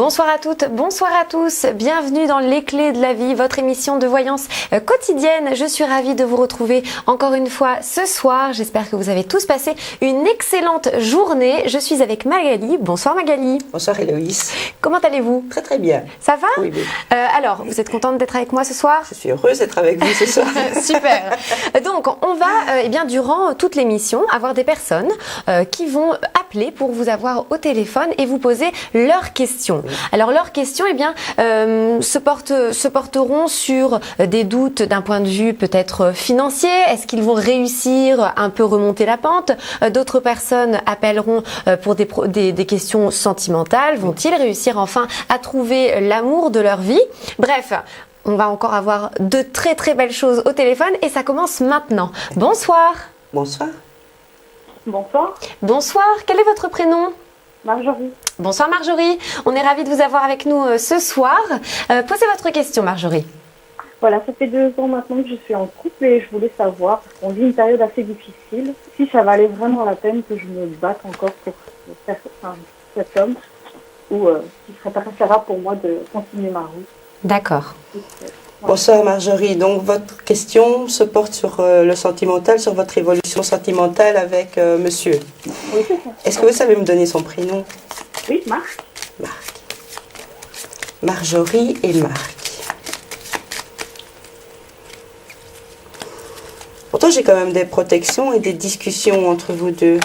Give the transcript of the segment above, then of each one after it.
Bonsoir à toutes, bonsoir à tous, bienvenue dans Les Clés de la Vie, votre émission de voyance quotidienne. Je suis ravie de vous retrouver encore une fois ce soir. J'espère que vous avez tous passé une excellente journée. Je suis avec Magali. Bonsoir Magali. Bonsoir Héloïse. Comment allez-vous? Très très bien. Ça va? Oui, oui. Alors, vous êtes contente d'être avec moi ce soir? Je suis heureuse d'être avec vous ce soir. Super. Donc, on va, durant toute l'émission, avoir des personnes qui vont appeler pour vous avoir au téléphone et vous poser leurs questions. Oui. Alors, leurs questions, se porteront sur des doutes d'un point de vue peut-être financier. Est-ce qu'ils vont réussir à un peu remonter la pente? D'autres personnes appelleront pour des questions sentimentales. Vont-ils réussir enfin à trouver l'amour de leur vie? Bref. On va encore avoir de très très belles choses au téléphone et ça commence maintenant. Bonsoir. Bonsoir. Bonsoir. Bonsoir, quel est votre prénom? Marjorie. Bonsoir Marjorie, on est ravis de vous avoir avec nous ce soir. Posez votre question Marjorie. Voilà, ça fait 2 ans maintenant que je suis en couple et je voulais savoir, parce qu'on vit une période assez difficile, si ça valait vraiment la peine que je me batte encore pour cet homme ou s'il serait préférable pour moi de continuer ma route. D'accord. Bonsoir Marjorie, donc votre question se porte sur le sentimental, sur votre évolution sentimentale avec monsieur. Oui, c'est ça. Est-ce que vous savez me donner son prénom? Oui, Marc. Marc. Marjorie et Marc. Pourtant j'ai quand même des protections et des discussions entre vous deux.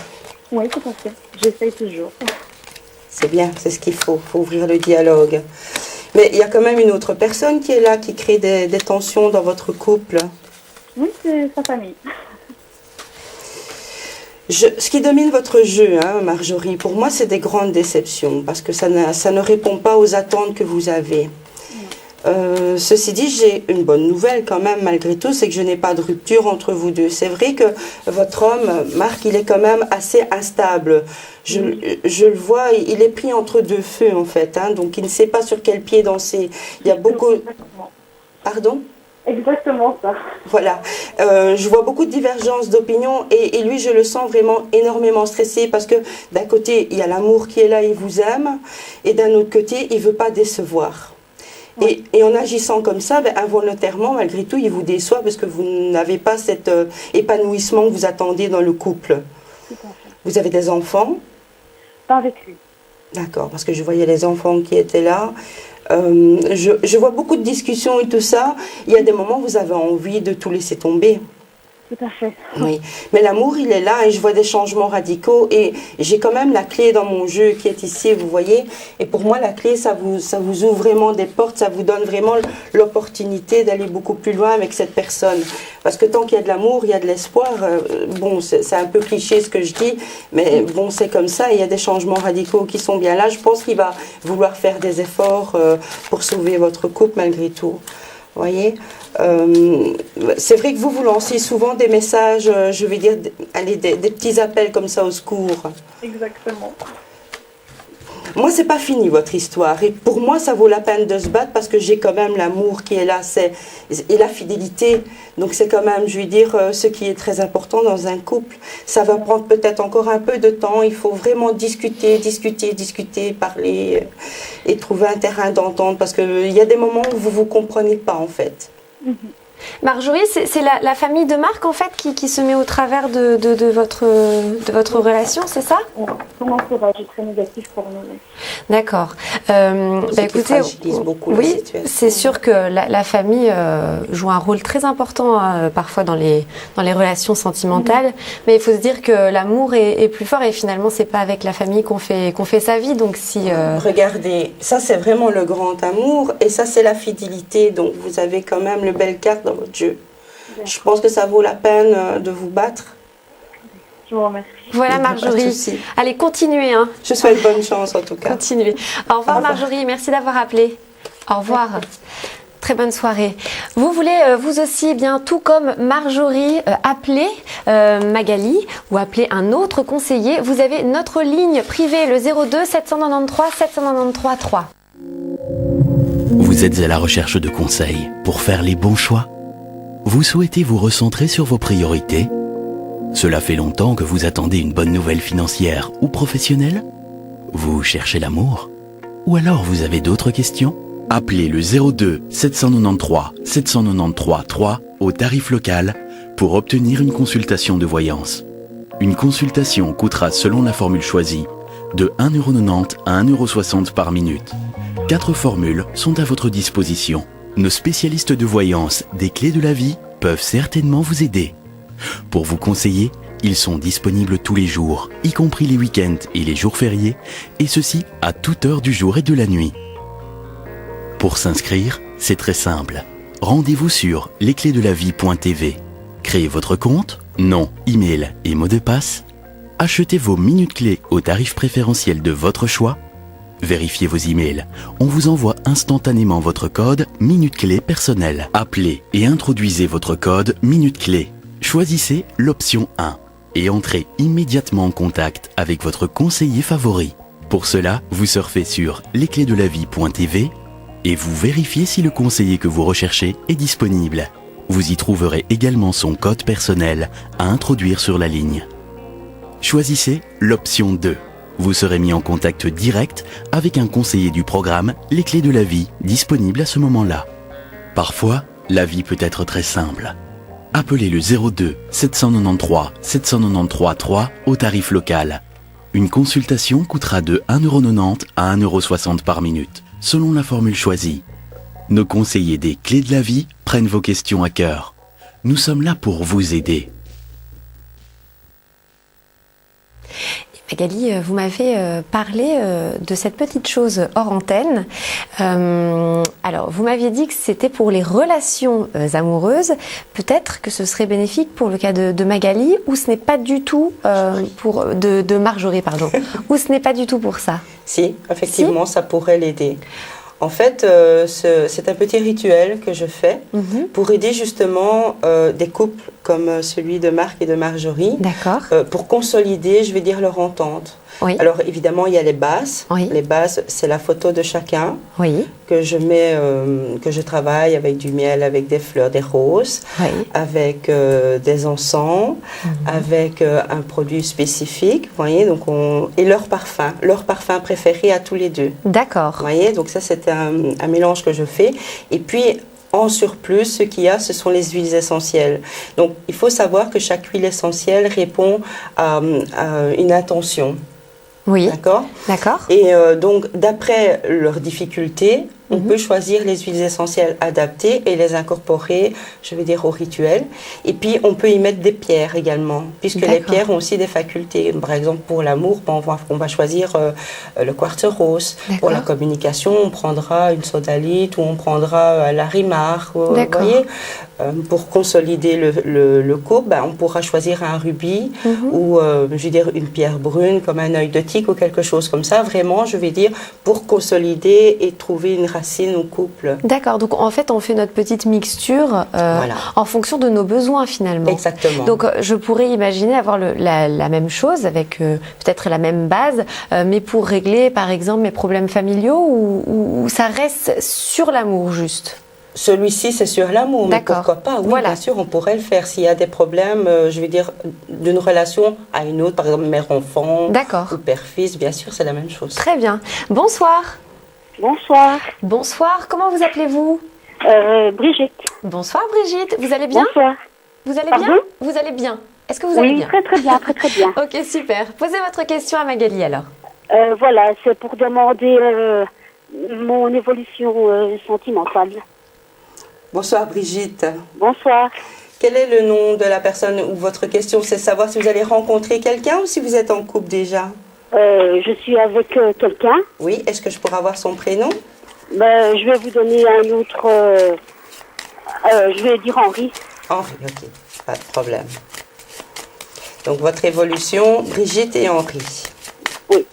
Oui, tout à fait. J'essaye toujours. C'est bien, c'est ce qu'il faut ouvrir le dialogue. Mais il y a quand même une autre personne qui est là, qui crée des tensions dans votre couple. Oui, c'est sa famille. Ce qui domine votre jeu, Marjorie, pour moi, c'est des grandes déceptions, parce que ça ne répond pas aux attentes que vous avez. Ceci dit, j'ai une bonne nouvelle quand même, malgré tout, c'est que je n'ai pas de rupture entre vous deux. C'est vrai que votre homme, Marc, il est quand même assez instable. Je le vois, il est pris entre deux feux, en fait. Donc, il ne sait pas sur quel pied danser. Il y a beaucoup... Exactement. Pardon ? Exactement ça. Voilà. Je vois beaucoup de divergences d'opinion et lui, je le sens vraiment énormément stressé parce que d'un côté, il y a l'amour qui est là, il vous aime, et d'un autre côté, il ne veut pas décevoir. Oui. Et en agissant comme ça, involontairement, malgré tout, il vous déçoit parce que vous n'avez pas cet épanouissement que vous attendez dans le couple. Tout à fait. Vous avez des enfants? Pas avec lui. D'accord, parce que je voyais les enfants qui étaient là. Je vois beaucoup de discussions et tout ça. Il y a des moments où vous avez envie de tout laisser tomber. Tout à fait. Oui, mais l'amour, il est là et je vois des changements radicaux et j'ai quand même la clé dans mon jeu qui est ici, vous voyez. Et pour moi, la clé, ça vous ouvre vraiment des portes, ça vous donne vraiment l'opportunité d'aller beaucoup plus loin avec cette personne. Parce que tant qu'il y a de l'amour, il y a de l'espoir. Bon, c'est un peu cliché ce que je dis, mais bon, c'est comme ça. Il y a des changements radicaux qui sont bien là. Je pense qu'il va vouloir faire des efforts pour sauver votre couple malgré tout. Vous voyez, c'est vrai que vous lancez souvent des messages, je vais dire, allez, des petits appels comme ça au secours. Exactement. Moi, c'est pas fini votre histoire. Et pour moi, ça vaut la peine de se battre parce que j'ai quand même l'amour qui est là, et la fidélité. Donc c'est quand même, je veux dire, ce qui est très important dans un couple. Ça va prendre peut-être encore un peu de temps. Il faut vraiment discuter, parler et trouver un terrain d'entente parce qu'il y a des moments où vous comprenez pas en fait. Marjorie, c'est la famille de Marc en fait qui se met au travers de votre relation, c'est ça? Son entourage est très négatif pour nous. D'accord. Écoutez, oui, c'est sûr que la famille joue un rôle très important parfois dans les relations sentimentales, mais il faut se dire que l'amour est plus fort et finalement c'est pas avec la famille qu'on fait sa vie. Donc si regardez, ça c'est vraiment le grand amour et ça c'est la fidélité. Donc vous avez quand même le bel carte dans votre jeu. Je pense que ça vaut la peine de vous battre. Je vous remercie. Voilà Marjorie. Allez, continuez. Je souhaite bonne chance en tout cas. Continuez. Au revoir Marjorie, merci d'avoir appelé. Au revoir. Très bonne soirée. Vous voulez vous aussi, tout comme Marjorie, appeler Magali ou appeler un autre conseiller. Vous avez notre ligne privée, le 02 793 793 3. Vous êtes à la recherche de conseils pour faire les bons choix? Vous souhaitez vous recentrer sur vos priorités? Cela fait longtemps que vous attendez une bonne nouvelle financière ou professionnelle? Vous cherchez l'amour? Ou alors vous avez d'autres questions? Appelez le 02 793 793 3 au tarif local pour obtenir une consultation de voyance. Une consultation coûtera, selon la formule choisie, de 1,90 € à 1,60 € par minute. 4 formules sont à votre disposition. Nos spécialistes de voyance des clés de la vie peuvent certainement vous aider. Pour vous conseiller, ils sont disponibles tous les jours, y compris les week-ends et les jours fériés, et ceci à toute heure du jour et de la nuit. Pour s'inscrire, c'est très simple. Rendez-vous sur lesclésdelavie.tv. Créez votre compte, nom, email et mot de passe. Achetez vos minutes clés au tarif préférentiel de votre choix. Vérifiez vos emails. On vous envoie instantanément votre code minute clé personnel. Appelez et introduisez votre code minute clé. Choisissez l'option 1 et entrez immédiatement en contact avec votre conseiller favori. Pour cela, vous surfez sur lesclésdelavie.tv et vous vérifiez si le conseiller que vous recherchez est disponible. Vous y trouverez également son code personnel à introduire sur la ligne. Choisissez l'option 2. Vous serez mis en contact direct avec un conseiller du programme Les Clés de la Vie, disponible à ce moment-là. Parfois, la vie peut être très simple. Appelez le 02 793 793 3 au tarif local. Une consultation coûtera de 1,90 € à 1,60 € par minute, selon la formule choisie. Nos conseillers des Clés de la Vie prennent vos questions à cœur. Nous sommes là pour vous aider. Magali, vous m'avez parlé de cette petite chose hors antenne. Alors, vous m'aviez dit que c'était pour les relations amoureuses. Peut-être que ce serait bénéfique pour le cas de Magali, ou ce n'est pas du tout de Marjorie, pardon. Ou ce n'est pas du tout pour ça. Si, effectivement, ça pourrait l'aider. En fait, c'est un petit rituel que je fais pour aider justement des couples comme celui de Marc et de Marjorie, pour consolider, je vais dire, leur entente. Oui. Alors évidemment, il y a les bases. Oui. Les bases, c'est la photo de chacun Oui. que je mets, que je travaille avec du miel, avec des fleurs, des roses, Oui. avec des encens, avec un produit spécifique, vous voyez, donc et leur parfum préféré à tous les deux. D'accord. Vous voyez, donc ça c'est un mélange que je fais. Et puis en surplus, ce qu'il y a, ce sont les huiles essentielles. Donc il faut savoir que chaque huile essentielle répond à une intention. Oui. D'accord. D'accord. Et donc, d'après leurs difficultés, on peut choisir les huiles essentielles adaptées et les incorporer, je vais dire, au rituel. Et puis, on peut y mettre des pierres également, puisque les pierres ont aussi des facultés. Par exemple, pour l'amour, on va choisir le quartz rose. Pour la communication, on prendra une sodalite ou on prendra la rimar. Vous voyez, pour consolider le couple, on pourra choisir un rubis ou, je veux dire, une pierre brune comme un œil de tigre ou quelque chose comme ça. Vraiment, je vais dire, pour consolider et trouver une racine au couple. D'accord, donc en fait on fait notre petite mixture en fonction de nos besoins finalement. Exactement. Donc je pourrais imaginer avoir la même chose avec peut-être la même base, mais pour régler par exemple mes problèmes familiaux ou ça reste sur l'amour juste. Celui-ci, c'est sur l'amour, mais pourquoi pas? Oui, bien sûr, on pourrait le faire. S'il y a des problèmes, je vais dire, d'une relation à une autre, par exemple mère-enfant ou père-fils, bien sûr, c'est la même chose. Très bien. Bonsoir. Bonsoir. Bonsoir, comment vous appelez-vous? Brigitte. Bonsoir Brigitte, vous allez bien? Bonsoir. Vous allez bien? Vous allez bien? Est-ce que vous allez bien? Oui, très bien, très bien. Ok, super. Posez votre question à Magali alors. Voilà, c'est pour demander mon évolution sentimentale. Bonsoir Brigitte. Bonsoir. Quel est le nom de la personne ou votre question, c'est savoir si vous allez rencontrer quelqu'un ou si vous êtes en couple déjà? Je suis avec quelqu'un. Oui, est-ce que je pourrais avoir son prénom? Je vais vous donner un autre. Je vais dire Henri. Henri, ok, pas de problème. Donc votre évolution, Brigitte et Henri. Oui.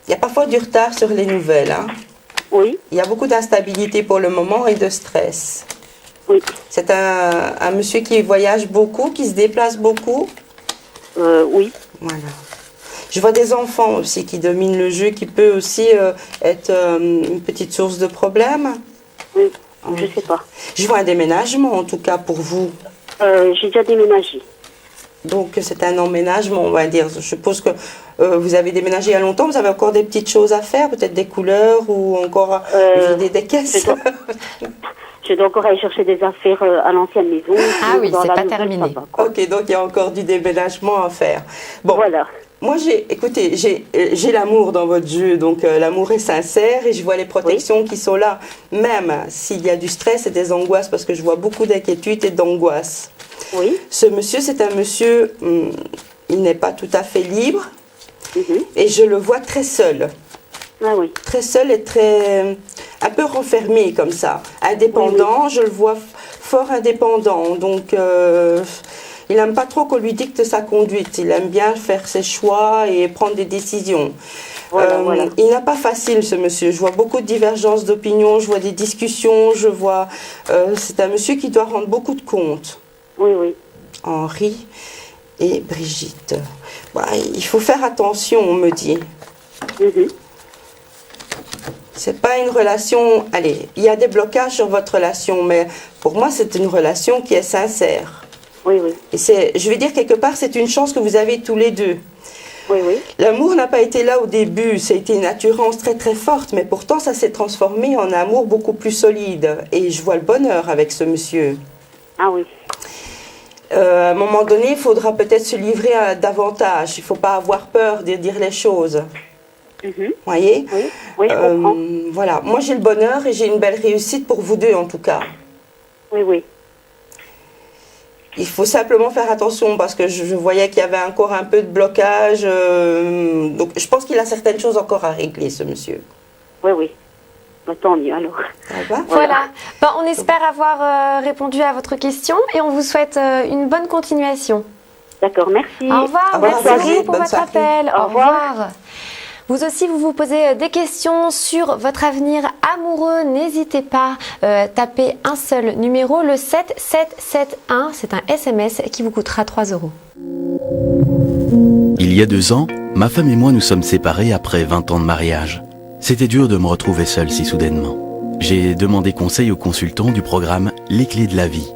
Il y a parfois du retard sur les nouvelles, hein? Oui. Il y a beaucoup d'instabilité pour le moment et de stress. Oui. C'est un monsieur qui voyage beaucoup, qui se déplace beaucoup? Oui. Voilà. Je vois des enfants aussi qui dominent le jeu, qui peut aussi être une petite source de problème. Oui, je sais pas. Je vois un déménagement en tout cas pour vous. J'ai déjà déménagé. Donc c'est un emménagement, on va dire. Je suppose que vous avez déménagé il y a longtemps, vous avez encore des petites choses à faire, peut-être des couleurs ou encore vider des caisses. Je dois encore aller chercher des affaires à l'ancienne maison. Ah oui, dans c'est la pas nouvelle, terminé. ça va, quoi. Ok, donc il y a encore du déménagement à faire. Bon, Voilà. moi j'ai l'amour dans votre jeu, donc l'amour est sincère et je vois les protections qui sont là, même s'il y a du stress et des angoisses, parce que je vois beaucoup d'inquiétude et d'angoisse. Oui. Ce monsieur, c'est un monsieur, il n'est pas tout à fait libre Mhm. et je le vois très seul. Ah oui. Très seul et un peu renfermé comme ça. Indépendant, je le vois fort indépendant. Donc, il n'aime pas trop qu'on lui dicte sa conduite. Il aime bien faire ses choix et prendre des décisions. Voilà. Il n'a pas facile, ce monsieur. Je vois beaucoup de divergences d'opinion, je vois des discussions, je vois... c'est un monsieur qui doit rendre beaucoup de comptes. Oui, oui. Henri et Brigitte. Bah, il faut faire attention, on me dit. Mhm. C'est pas une relation... Allez, il y a des blocages sur votre relation, mais pour moi, c'est une relation qui est sincère. Oui, oui. Et je vais dire, quelque part, c'est une chance que vous avez tous les deux. Oui, oui. L'amour n'a pas été là au début, ça a été une attirance très très forte, mais pourtant, ça s'est transformé en amour beaucoup plus solide. Et je vois le bonheur avec ce monsieur. Ah oui. À un moment donné, il faudra peut-être se livrer davantage. Il ne faut pas avoir peur de dire les choses. Mhm. Voyez? Oui, oui, je comprends. Voilà, moi j'ai le bonheur et j'ai une belle réussite pour vous deux en tout cas. Oui, oui. Il faut simplement faire attention parce que je voyais qu'il y avait encore un peu de blocage. Donc je pense qu'il a certaines choses encore à régler, ce monsieur. Oui, oui. Bah, tant mieux alors. Ça va? Voilà. Ben, on espère avoir répondu à votre question et on vous souhaite une bonne continuation. D'accord, merci. Au revoir. Au revoir, Merci Brigitte. beaucoup pour Bonne votre soirée. appel. Au revoir. Vous aussi, vous posez des questions sur votre avenir amoureux. N'hésitez pas, tapez un seul numéro, le 7771. C'est un SMS qui vous coûtera 3 €. Il y a 2 ans, ma femme et moi nous sommes séparés après 20 ans de mariage. C'était dur de me retrouver seul si soudainement. J'ai demandé conseil au consultant du programme Les Clés de la Vie.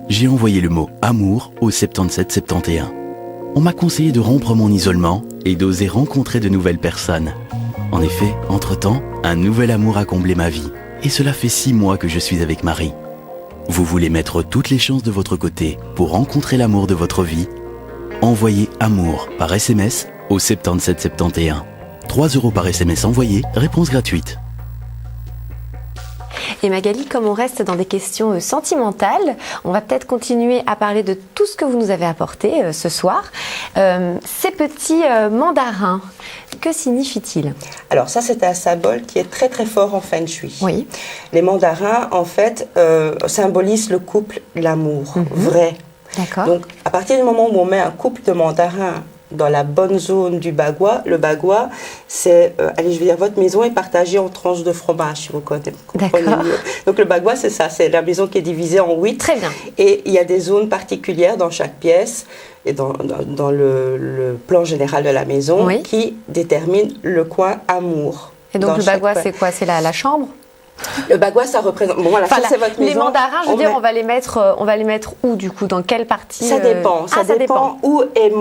J'ai envoyé le mot amour au 7771. On m'a conseillé de rompre mon isolement et d'oser rencontrer de nouvelles personnes. En effet, entre-temps, un nouvel amour a comblé ma vie. Et cela fait 6 mois que je suis avec Marie. Vous voulez mettre toutes les chances de votre côté pour rencontrer l'amour de votre vie? Envoyez amour par SMS au 7771. 3 € par SMS envoyé, réponse gratuite. Et Magali, comme on reste dans des questions sentimentales, on va peut-être continuer à parler de tout ce que vous nous avez apporté ce soir. Ces petits mandarins, que signifient-ils? Alors ça, c'est un symbole qui est très très fort en Feng Shui. Oui. Les mandarins, en fait, symbolisent le couple, l'amour, vrai. D'accord. Donc, à partir du moment où on met un couple de mandarins dans la bonne zone du bagua, le bagua, c'est, allez, je vais dire, votre maison est partagée en tranches de fromage, si vous comprenez D'accord. mieux. Donc, le bagua, c'est ça, c'est la maison qui est divisée en 8. Très bien. Et il y a des zones particulières dans chaque pièce et dans le plan général de la maison Oui. qui déterminent le coin amour. Et donc dans le chaque bagua, coin. c'est quoi? C'est la chambre? Le bagua, ça représente... Bon, voilà, Enfin, ça, c'est votre les maison. mandarins, je veux dire, on va les mettre où du coup? Dans quelle partie? Ça dépend. Ça dépend. Où est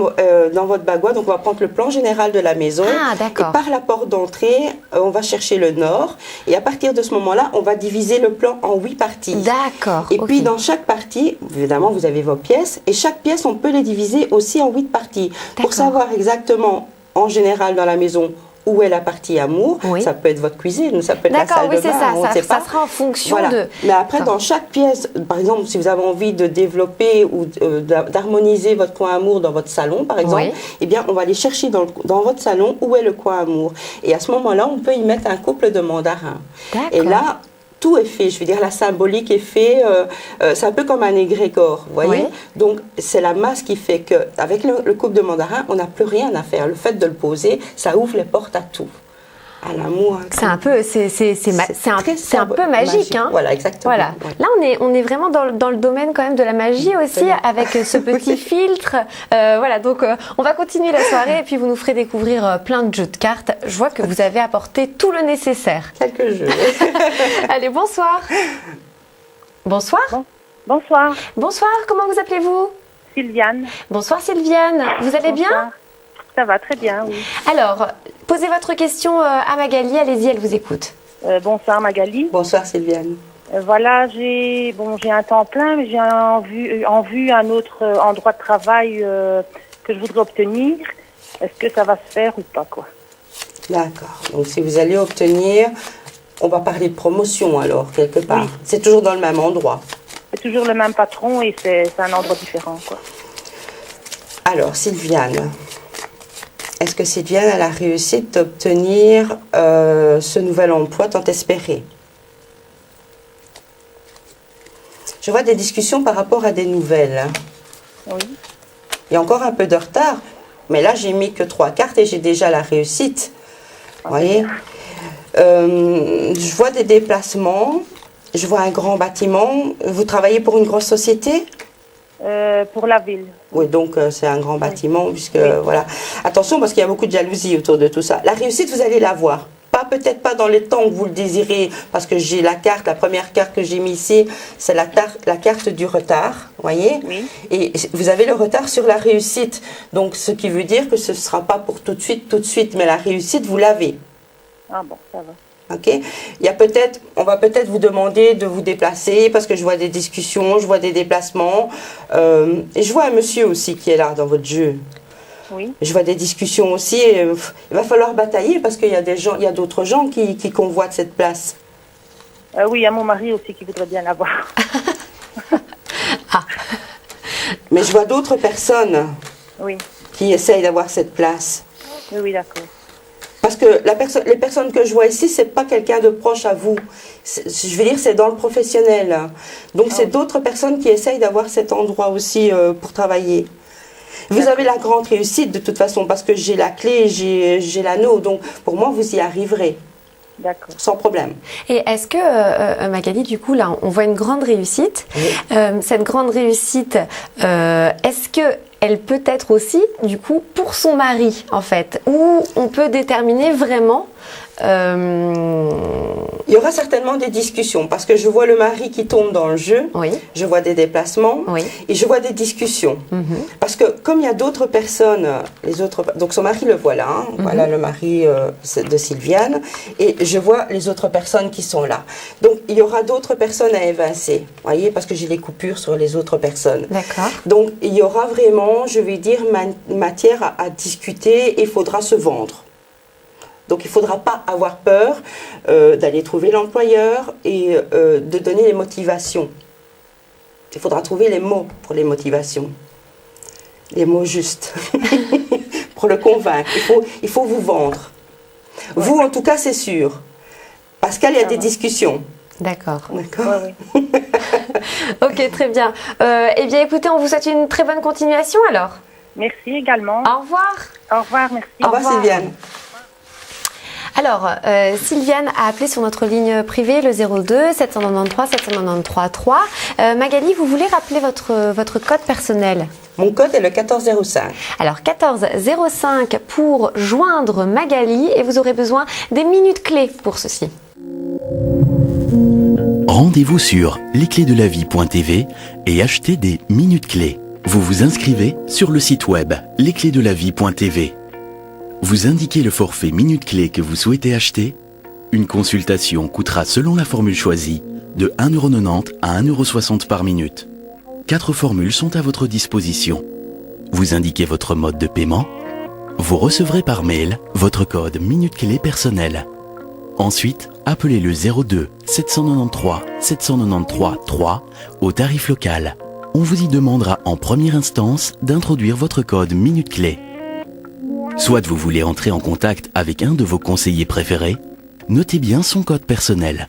dans votre bagua. Donc, on va prendre le plan général de la maison. Ah, d'accord. Et par la porte d'entrée, on va chercher le nord. Et à partir de ce moment-là, on va diviser le plan en 8 parties. D'accord. Et ok. puis, dans chaque partie, évidemment, vous avez vos pièces. Et chaque pièce, on peut les diviser aussi en 8 parties. D'accord. Pour savoir exactement, en général, dans la maison, où est la partie amour. Oui. Ça peut être votre cuisine, ça peut être la D'accord, salle oui, de c'est bain. ça. on ne Ça sait pas. sera en fonction Voilà. de. Mais après, D'accord. dans chaque pièce, par exemple, si vous avez envie de développer ou d'harmoniser votre coin amour dans votre salon, par exemple, Oui. eh bien, on va aller chercher dans votre salon où est le coin amour. Et à ce moment-là, on peut y mettre un couple de mandarins. D'accord. Et là, tout est fait, je veux dire, la symbolique est fait, c'est un peu comme un égrégore, vous voyez. Oui. Donc, c'est la masse qui fait qu'avec le couple de mandarins, on n'a plus rien à faire. Le fait de le poser, ça ouvre les portes à tout. À l'amour. C'est un peu, c'est un peu magique, hein. Voilà, exactement. Voilà. Ouais. Là, on est vraiment dans le domaine quand même de la magie aussi, avec ce petit filtre. Voilà, donc on va continuer la soirée et puis vous nous ferez découvrir plein de jeux de cartes. Je vois que vous avez apporté tout le nécessaire. Quelques jeux. Allez, bonsoir. Bonsoir. Bonsoir, Bonsoir, comment vous appelez-vous? Sylviane. Bonsoir Sylviane, vous allez bien? Bonsoir. Ça va très bien, oui. Alors, posez votre question à Magali, allez-y, elle vous écoute. Bonsoir Magali. Bonsoir Sylviane. Voilà, j'ai un temps plein, mais j'ai en vue un autre endroit de travail que je voudrais obtenir. Est-ce que ça va se faire ou pas, quoi? D'accord. Donc si vous allez obtenir, on va parler de promotion alors, quelque part. Oui. C'est toujours dans le même endroit. C'est toujours le même patron et c'est un endroit différent, quoi. Alors Sylviane, est-ce que Sylviane a la réussite d'obtenir ce nouvel emploi tant espéré? Je vois des discussions par rapport à des nouvelles. Oui. Il y a encore un peu de retard, mais là j'ai mis que 3 cartes et j'ai déjà la réussite. Vous voyez, je vois des déplacements, je vois un grand bâtiment. Vous travaillez pour une grosse société? Pour la ville. Oui, donc c'est un grand bâtiment, puisque Oui. voilà. Attention, parce qu'il y a beaucoup de jalousie autour de tout ça. La réussite, vous allez l'avoir. Peut-être pas dans les temps que vous le désirez, parce que j'ai la première carte que j'ai mise ici, c'est la carte du retard, voyez? Oui. Et vous avez le retard sur la réussite. Donc, ce qui veut dire que ce ne sera pas pour tout de suite, mais la réussite, vous l'avez. Ah bon, ça va. Ok, on va peut-être vous demander de vous déplacer parce que je vois des discussions, je vois des déplacements et je vois un monsieur aussi qui est là dans votre jeu. Oui. Je vois des discussions aussi. Et, il va falloir batailler parce qu'il y a d'autres gens qui convoitent cette place. Oui, il y a mon mari aussi qui voudrait bien l'avoir. Mais je vois d'autres personnes Oui. qui essayent d'avoir cette place. Oui, oui, d'accord. Parce que les personnes que je vois ici, c'est pas quelqu'un de proche à vous. Je veux dire, c'est dans le professionnel. Donc, c'est d'autres personnes qui essayent d'avoir cet endroit aussi pour travailler. Vous avez la grande réussite de toute façon, parce que j'ai la clé, j'ai l'anneau. Donc, pour moi, vous y arriverez. D'accord. Sans problème. Et est-ce que, Magali, du coup, là, on voit une grande réussite. Oui. Cette grande réussite, est-ce que elle peut être aussi, du coup, pour son mari, en fait, où on peut déterminer vraiment... Il y aura certainement des discussions, parce que je vois le mari qui tombe dans le jeu, Oui. je vois des déplacements, Oui. et je vois des discussions. Mhm. Parce que comme il y a d'autres personnes, donc son mari le voilà, hein, voilà le mari de Sylviane, et je vois les autres personnes qui sont là. Donc il y aura d'autres personnes à évincer, voyez, parce que j'ai les coupures sur les autres personnes. D'accord. Donc il y aura vraiment, je vais dire, matière à discuter et il faudra se vendre. Donc il ne faudra pas avoir peur d'aller trouver l'employeur et de donner les motivations. Il faudra trouver les mots pour les motivations. Les mots justes. Pour le convaincre. Il faut vous vendre. Ouais. Vous, en tout cas, c'est sûr. Pascal, il y a des discussions. D'accord. D'accord. Oui, oui. Ok, très bien. Eh bien, écoutez, on vous souhaite une très bonne continuation, alors. Merci également. Au revoir. Au revoir, merci. Au revoir, Sylviane. Alors, Sylviane a appelé sur notre ligne privée le 02 793 793 3. Magali, vous voulez rappeler votre code personnel? Mon code est le 1405. Alors, 1405 pour joindre Magali et vous aurez besoin des minutes clés pour ceci. Rendez-vous sur lesclésdelavie.tv et achetez des minutes clés. Vous vous inscrivez sur le site web lesclésdelavie.tv. Vous indiquez le forfait minutes clés que vous souhaitez acheter. Une consultation coûtera selon la formule choisie de 1,90 € à 1,60 € par minute. 4 formules sont à votre disposition. Vous indiquez votre mode de paiement. Vous recevrez par mail votre code minutes clés personnel. Ensuite, appelez le 02 793 793 3 au tarif local. On vous y demandera en première instance d'introduire votre code minutes clés. Soit vous voulez entrer en contact avec un de vos conseillers préférés, notez bien son code personnel.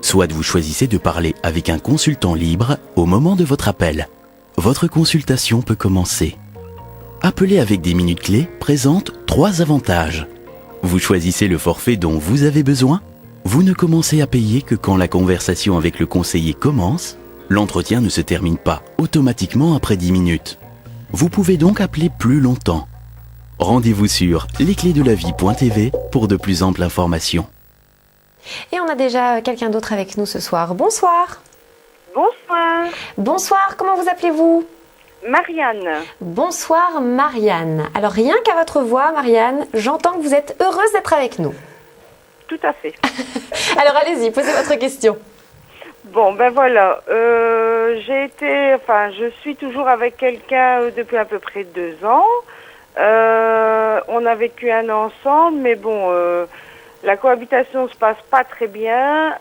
Soit vous choisissez de parler avec un consultant libre au moment de votre appel. Votre consultation peut commencer. Appeler avec des minutes clés présente 3 avantages. Vous choisissez le forfait dont vous avez besoin. Vous ne commencez à payer que quand la conversation avec le conseiller commence. L'entretien ne se termine pas automatiquement après 10 minutes. Vous pouvez donc appeler plus longtemps. Rendez-vous sur lesclésdelavie.tv pour de plus amples informations. Et on a déjà quelqu'un d'autre avec nous ce soir. Bonsoir. Bonsoir. Bonsoir, comment vous appelez-vous? Marianne. Bonsoir Marianne. Alors rien qu'à votre voix Marianne, j'entends que vous êtes heureuse d'être avec nous. Tout à fait. Alors allez-y, posez votre question. Bon, ben voilà. Je suis toujours avec quelqu'un depuis à peu près 2 ans. On a vécu un an ensemble, mais bon, la cohabitation se passe pas très bien.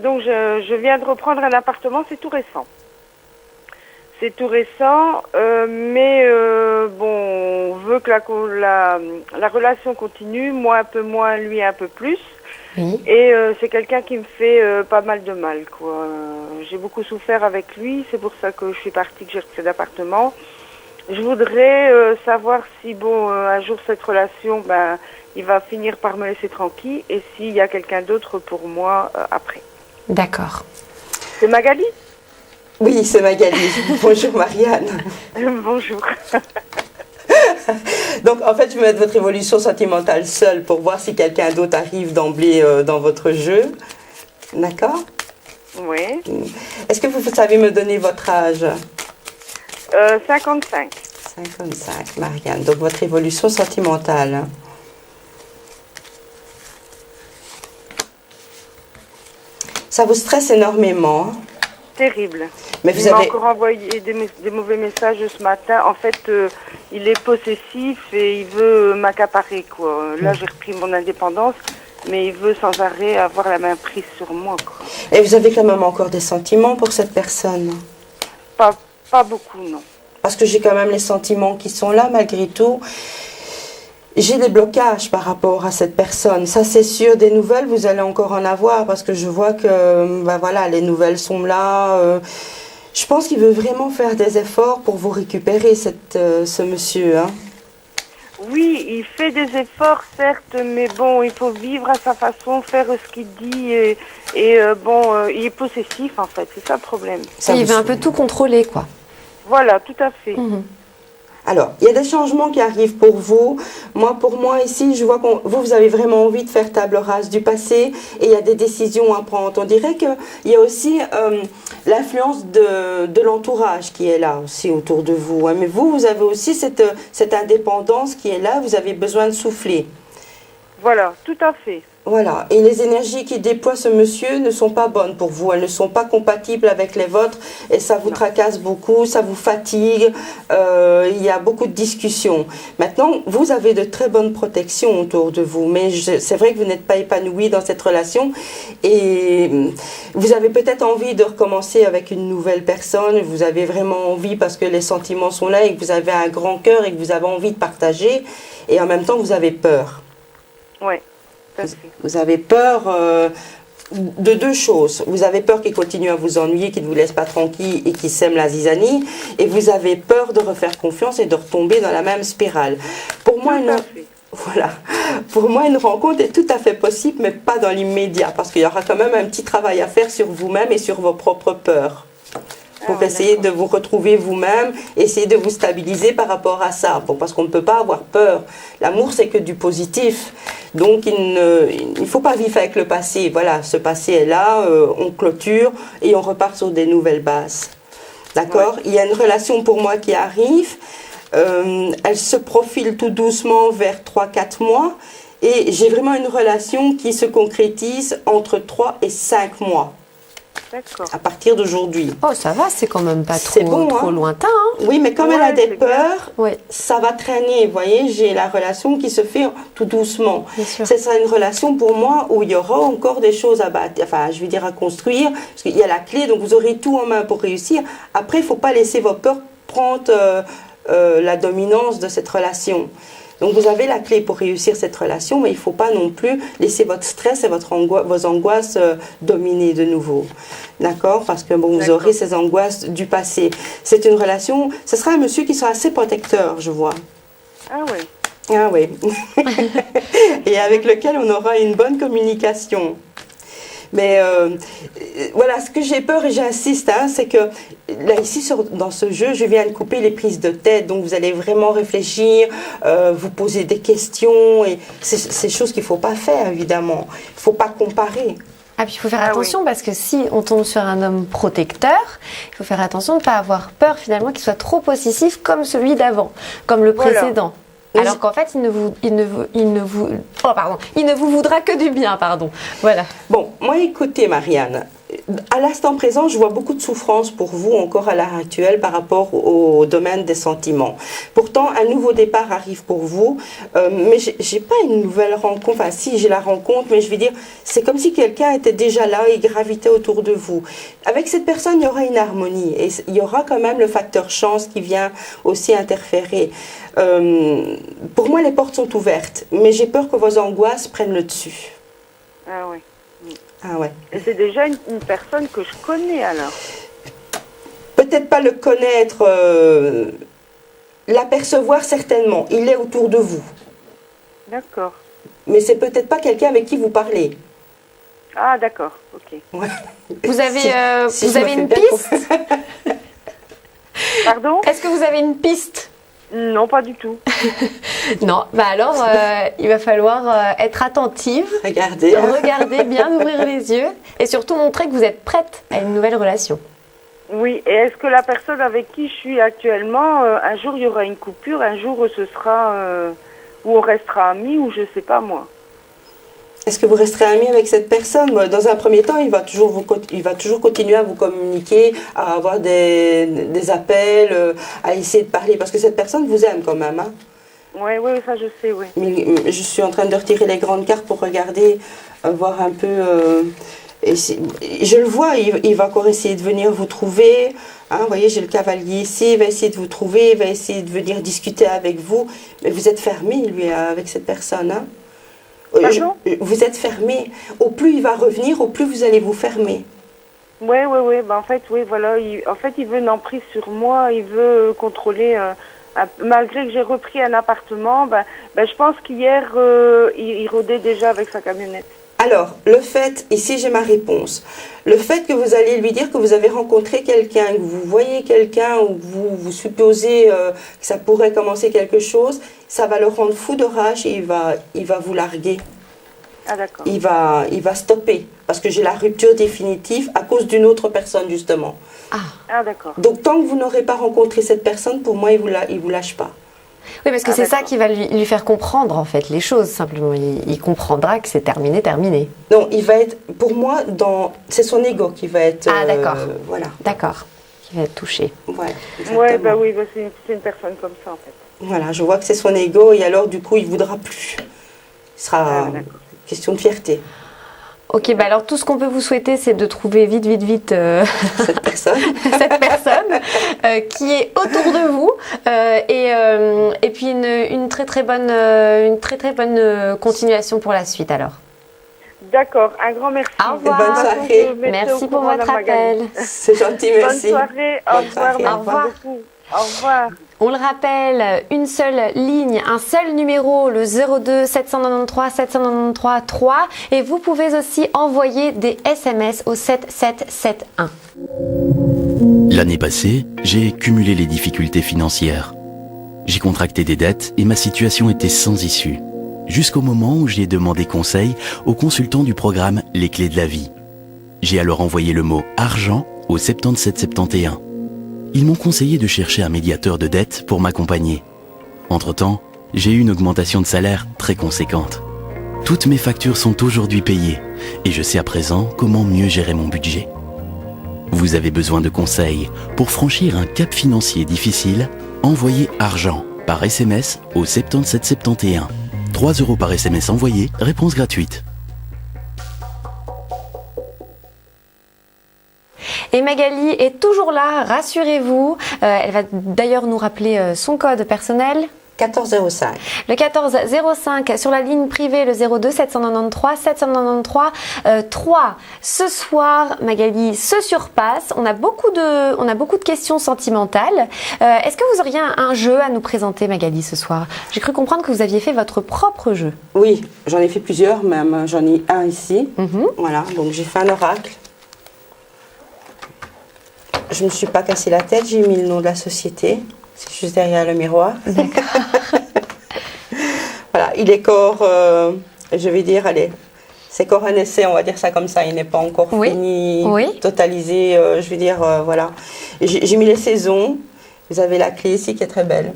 Donc je viens de reprendre un appartement, c'est tout récent. C'est tout récent, mais bon, on veut que la relation continue, moi un peu moins, lui un peu plus. Oui. Et c'est quelqu'un qui me fait pas mal de mal, quoi. J'ai beaucoup souffert avec lui, c'est pour ça que je suis partie, que j'ai repris l'appartement. Je voudrais savoir si, bon, un jour cette relation, ben, il va finir par me laisser tranquille, et s'il y a quelqu'un d'autre pour moi après. D'accord. C'est Magali? Oui, c'est Magali. Bonjour Marianne. Bonjour. Donc en fait, je vais mettre votre évolution sentimentale seule pour voir si quelqu'un d'autre arrive d'emblée dans votre jeu. D'accord? Oui. Est-ce que vous savez me donner votre âge? 55. 55, Marianne. Donc votre évolution sentimentale. Ça vous stresse énormément, hein? Terrible. Mais Il vous m'a avez... encore envoyé des mauvais messages ce matin. En fait, il est possessif et il veut m'accaparer, quoi. Là, j'ai repris mon indépendance, mais il veut sans arrêt avoir la main prise sur moi, quoi. Et vous avez quand même encore des sentiments pour cette personne? Pas beaucoup, non. Parce que j'ai quand même les sentiments qui sont là malgré tout. J'ai des blocages par rapport à cette personne. Ça, c'est sûr, des nouvelles, vous allez encore en avoir parce que je vois que ben voilà, les nouvelles sont là. Je pense qu'il veut vraiment faire des efforts pour vous récupérer, ce monsieur. Hein. Oui, il fait des efforts, certes, mais bon, il faut vivre à sa façon, faire ce qu'il dit. Bon, il est possessif, en fait. C'est ça le problème. Ça Il vous veut un saoule. peu tout contrôler, quoi. Voilà, tout à fait. Mhm. Alors, il y a des changements qui arrivent pour vous. Pour moi, ici, je vois que vous avez vraiment envie de faire table rase du passé et il y a des décisions à prendre. On dirait qu'il y a aussi l'influence de l'entourage qui est là aussi autour de vous. Hein. Mais vous avez aussi cette indépendance qui est là. Vous avez besoin de souffler. Voilà, tout à fait. Voilà, et les énergies qui déploie ce monsieur ne sont pas bonnes pour vous, elles ne sont pas compatibles avec les vôtres et ça vous tracasse beaucoup, ça vous fatigue, il y a beaucoup de discussions. Maintenant, vous avez de très bonnes protections autour de vous, mais c'est vrai que vous n'êtes pas épanoui dans cette relation et vous avez peut-être envie de recommencer avec une nouvelle personne, vous avez vraiment envie parce que les sentiments sont là et que vous avez un grand cœur et que vous avez envie de partager et en même temps vous avez peur. Oui. Vous avez peur de deux choses. Vous avez peur qu'il continue à vous ennuyer, qu'il ne vous laisse pas tranquille et qu'il sème la zizanie. Et vous avez peur de refaire confiance et de retomber dans la même spirale. Pour moi, Pour moi, une rencontre est tout à fait possible, mais pas dans l'immédiat. Parce qu'il y aura quand même un petit travail à faire sur vous-même et sur vos propres peurs. Pour essayer de vous retrouver vous-même, essayer de vous stabiliser par rapport à ça. Bon, parce qu'on ne peut pas avoir peur. L'amour, c'est que du positif. Donc, il ne faut pas vivre avec le passé. Voilà, ce passé est là, on clôture et on repart sur des nouvelles bases. D'accord ? Il y a une relation pour moi qui arrive. Elle se profile tout doucement vers 3-4 mois. Et j'ai vraiment une relation qui se concrétise entre 3 et 5 mois. D'accord. À partir d'aujourd'hui. Oh, ça va, c'est quand même pas C'est trop, bon, trop hein. lointain. Hein. Oui, mais comme elle a des c'est bien. peurs, Ouais. ça va traîner. Vous voyez, j'ai la relation qui se fait tout doucement. Bien sûr. Ce sera une relation pour moi où il y aura encore des choses à battre, enfin, je veux dire à construire, parce qu'il y a la clé, donc vous aurez tout en main pour réussir. Après, il ne faut pas laisser vos peurs prendre la dominance de cette relation. Donc vous avez la clé pour réussir cette relation, mais il ne faut pas non plus laisser votre stress et vos angoisses dominer de nouveau. D'accord ? Parce que bon, vous aurez ces angoisses du passé. C'est une relation, ce sera un monsieur qui sera assez protecteur, je vois. Ah oui. Ah oui. Et avec lequel on aura une bonne communication. Mais voilà, ce que j'ai peur et j'insiste, hein, c'est que là ici dans ce jeu, je viens de couper les prises de tête, donc vous allez vraiment réfléchir, vous poser des questions et c'est choses qu'il ne faut pas faire évidemment. Il ne faut pas comparer. Ah, puis il faut faire Ah attention parce que si on tombe sur un homme protecteur, il faut faire attention de ne pas avoir peur finalement qu'il soit trop possessif comme celui d'avant, comme le Voilà. précédent. Oui, Alors qu'en fait, il ne vous voudra que du bien, pardon. Voilà. Bon, moi écoutez Marianne, à l'instant présent, je vois beaucoup de souffrance pour vous encore à l'heure actuelle par rapport au domaine des sentiments. Pourtant, un nouveau départ arrive pour vous, mais j'ai pas une nouvelle rencontre. Enfin, si j'ai la rencontre, mais je vais dire, c'est comme si quelqu'un était déjà là et gravitait autour de vous. Avec cette personne, il y aura une harmonie et il y aura quand même le facteur chance qui vient aussi interférer. Pour moi, les portes sont ouvertes, mais j'ai peur que vos angoisses prennent le dessus. Ah oui. Ah ouais. Et c'est déjà une personne que je connais alors. Peut-être pas le connaître, l'apercevoir certainement. Il est autour de vous. D'accord. Mais c'est peut-être pas quelqu'un avec qui vous parlez. Ah d'accord, ok. Ouais. Vous avez, Si vous je me avez fais une bien piste? Pardon? Est-ce que vous avez une piste? Non, pas du tout. Non. Bah alors, il va falloir être attentive, Regardez. regarder, bien ouvrir les yeux et surtout montrer que vous êtes prête à une nouvelle relation. Oui, et est-ce que la personne avec qui je suis actuellement, un jour il y aura une coupure, un jour ce sera où on restera amis ou je sais pas moi. Est-ce que vous resterez ami avec cette personne? Dans un premier temps, il va toujours continuer à vous communiquer, à avoir des appels, à essayer de parler, parce que cette personne vous aime quand même. Hein. Oui, ça je sais, oui. Mais je suis en train de retirer les grandes cartes pour regarder, voir un peu. Je le vois, il va encore essayer de venir vous trouver. Hein, vous voyez, j'ai le cavalier ici, il va essayer de vous trouver, il va essayer de venir discuter avec vous. Mais vous êtes fermé, lui, avec cette personne. Hein. Pardon? Vous êtes fermé. Au plus il va revenir, au plus vous allez vous fermer. Oui, ben, en fait, oui, voilà. Il veut une emprise sur moi, il veut contrôler. Malgré que j'ai repris un appartement, je pense qu'hier, il rôdait déjà avec sa camionnette. Alors, le fait, ici j'ai ma réponse, le fait que vous allez lui dire que vous avez rencontré quelqu'un, que vous voyez quelqu'un ou que vous supposez que ça pourrait commencer quelque chose, ça va le rendre fou de rage et il va vous larguer. Ah d'accord. Il va stopper parce que j'ai la rupture définitive à cause d'une autre personne justement. Ah d'accord. Donc tant que vous n'aurez pas rencontré cette personne, pour moi, il vous lâche pas. Oui, parce que c'est ça qui va lui faire comprendre en fait les choses. Simplement, il comprendra que c'est terminé. Non, il va être, pour moi, c'est son ego qui va être. Ah d'accord. Voilà. D'accord. Qui va être touché. Voilà. Ouais, exactement. oui, c'est une personne comme ça en fait. Voilà, je vois que c'est son ego et alors du coup, il voudra plus. Ce sera d'accord. question de fierté. Ok, alors tout ce qu'on peut vous souhaiter, c'est de trouver vite Cette personne. cette personne qui est autour de vous et puis une très bonne continuation pour la suite alors. D'accord, un grand merci. Au revoir. Bonne soirée. Merci pour votre appel. C'est gentil, merci. Bonne soirée, au revoir, soirée. merci Au revoir. beaucoup. Au revoir. On le rappelle, une seule ligne, un seul numéro, le 02 793 793 3 et vous pouvez aussi envoyer des SMS au 7771. L'année passée, j'ai cumulé les difficultés financières. J'ai contracté des dettes et ma situation était sans issue. Jusqu'au moment où j'ai demandé conseil aux consultants du programme Les Clés de la Vie. J'ai alors envoyé le mot « argent » au 7771. Ils m'ont conseillé de chercher un médiateur de dette pour m'accompagner. Entre-temps, j'ai eu une augmentation de salaire très conséquente. Toutes mes factures sont aujourd'hui payées et je sais à présent comment mieux gérer mon budget. Vous avez besoin de conseils pour franchir un cap financier difficile? Envoyez argent par SMS au 7771. 3 € par SMS envoyé, réponse gratuite. Et Magali est toujours là, rassurez-vous. Elle va d'ailleurs nous rappeler son code personnel. 1405. Le 1405 sur la ligne privée, le 02 793 793 3. Ce soir, Magali se surpasse. On a beaucoup de questions sentimentales. Est-ce que vous auriez un jeu à nous présenter, Magali, ce soir? J'ai cru comprendre que vous aviez fait votre propre jeu. Oui, j'en ai fait plusieurs même. J'en ai un ici. Mhm. Voilà, donc j'ai fait un oracle. Je ne me suis pas cassé la tête, j'ai mis le nom de la société. C'est juste derrière le miroir. Voilà, il est corps, je vais dire, allez, C'est encore un essai, on va dire ça comme ça. Il n'est pas encore Oui. fini, Oui. totalisé. Je veux dire, voilà. J'ai mis les saisons. Vous avez la clé ici qui est très belle.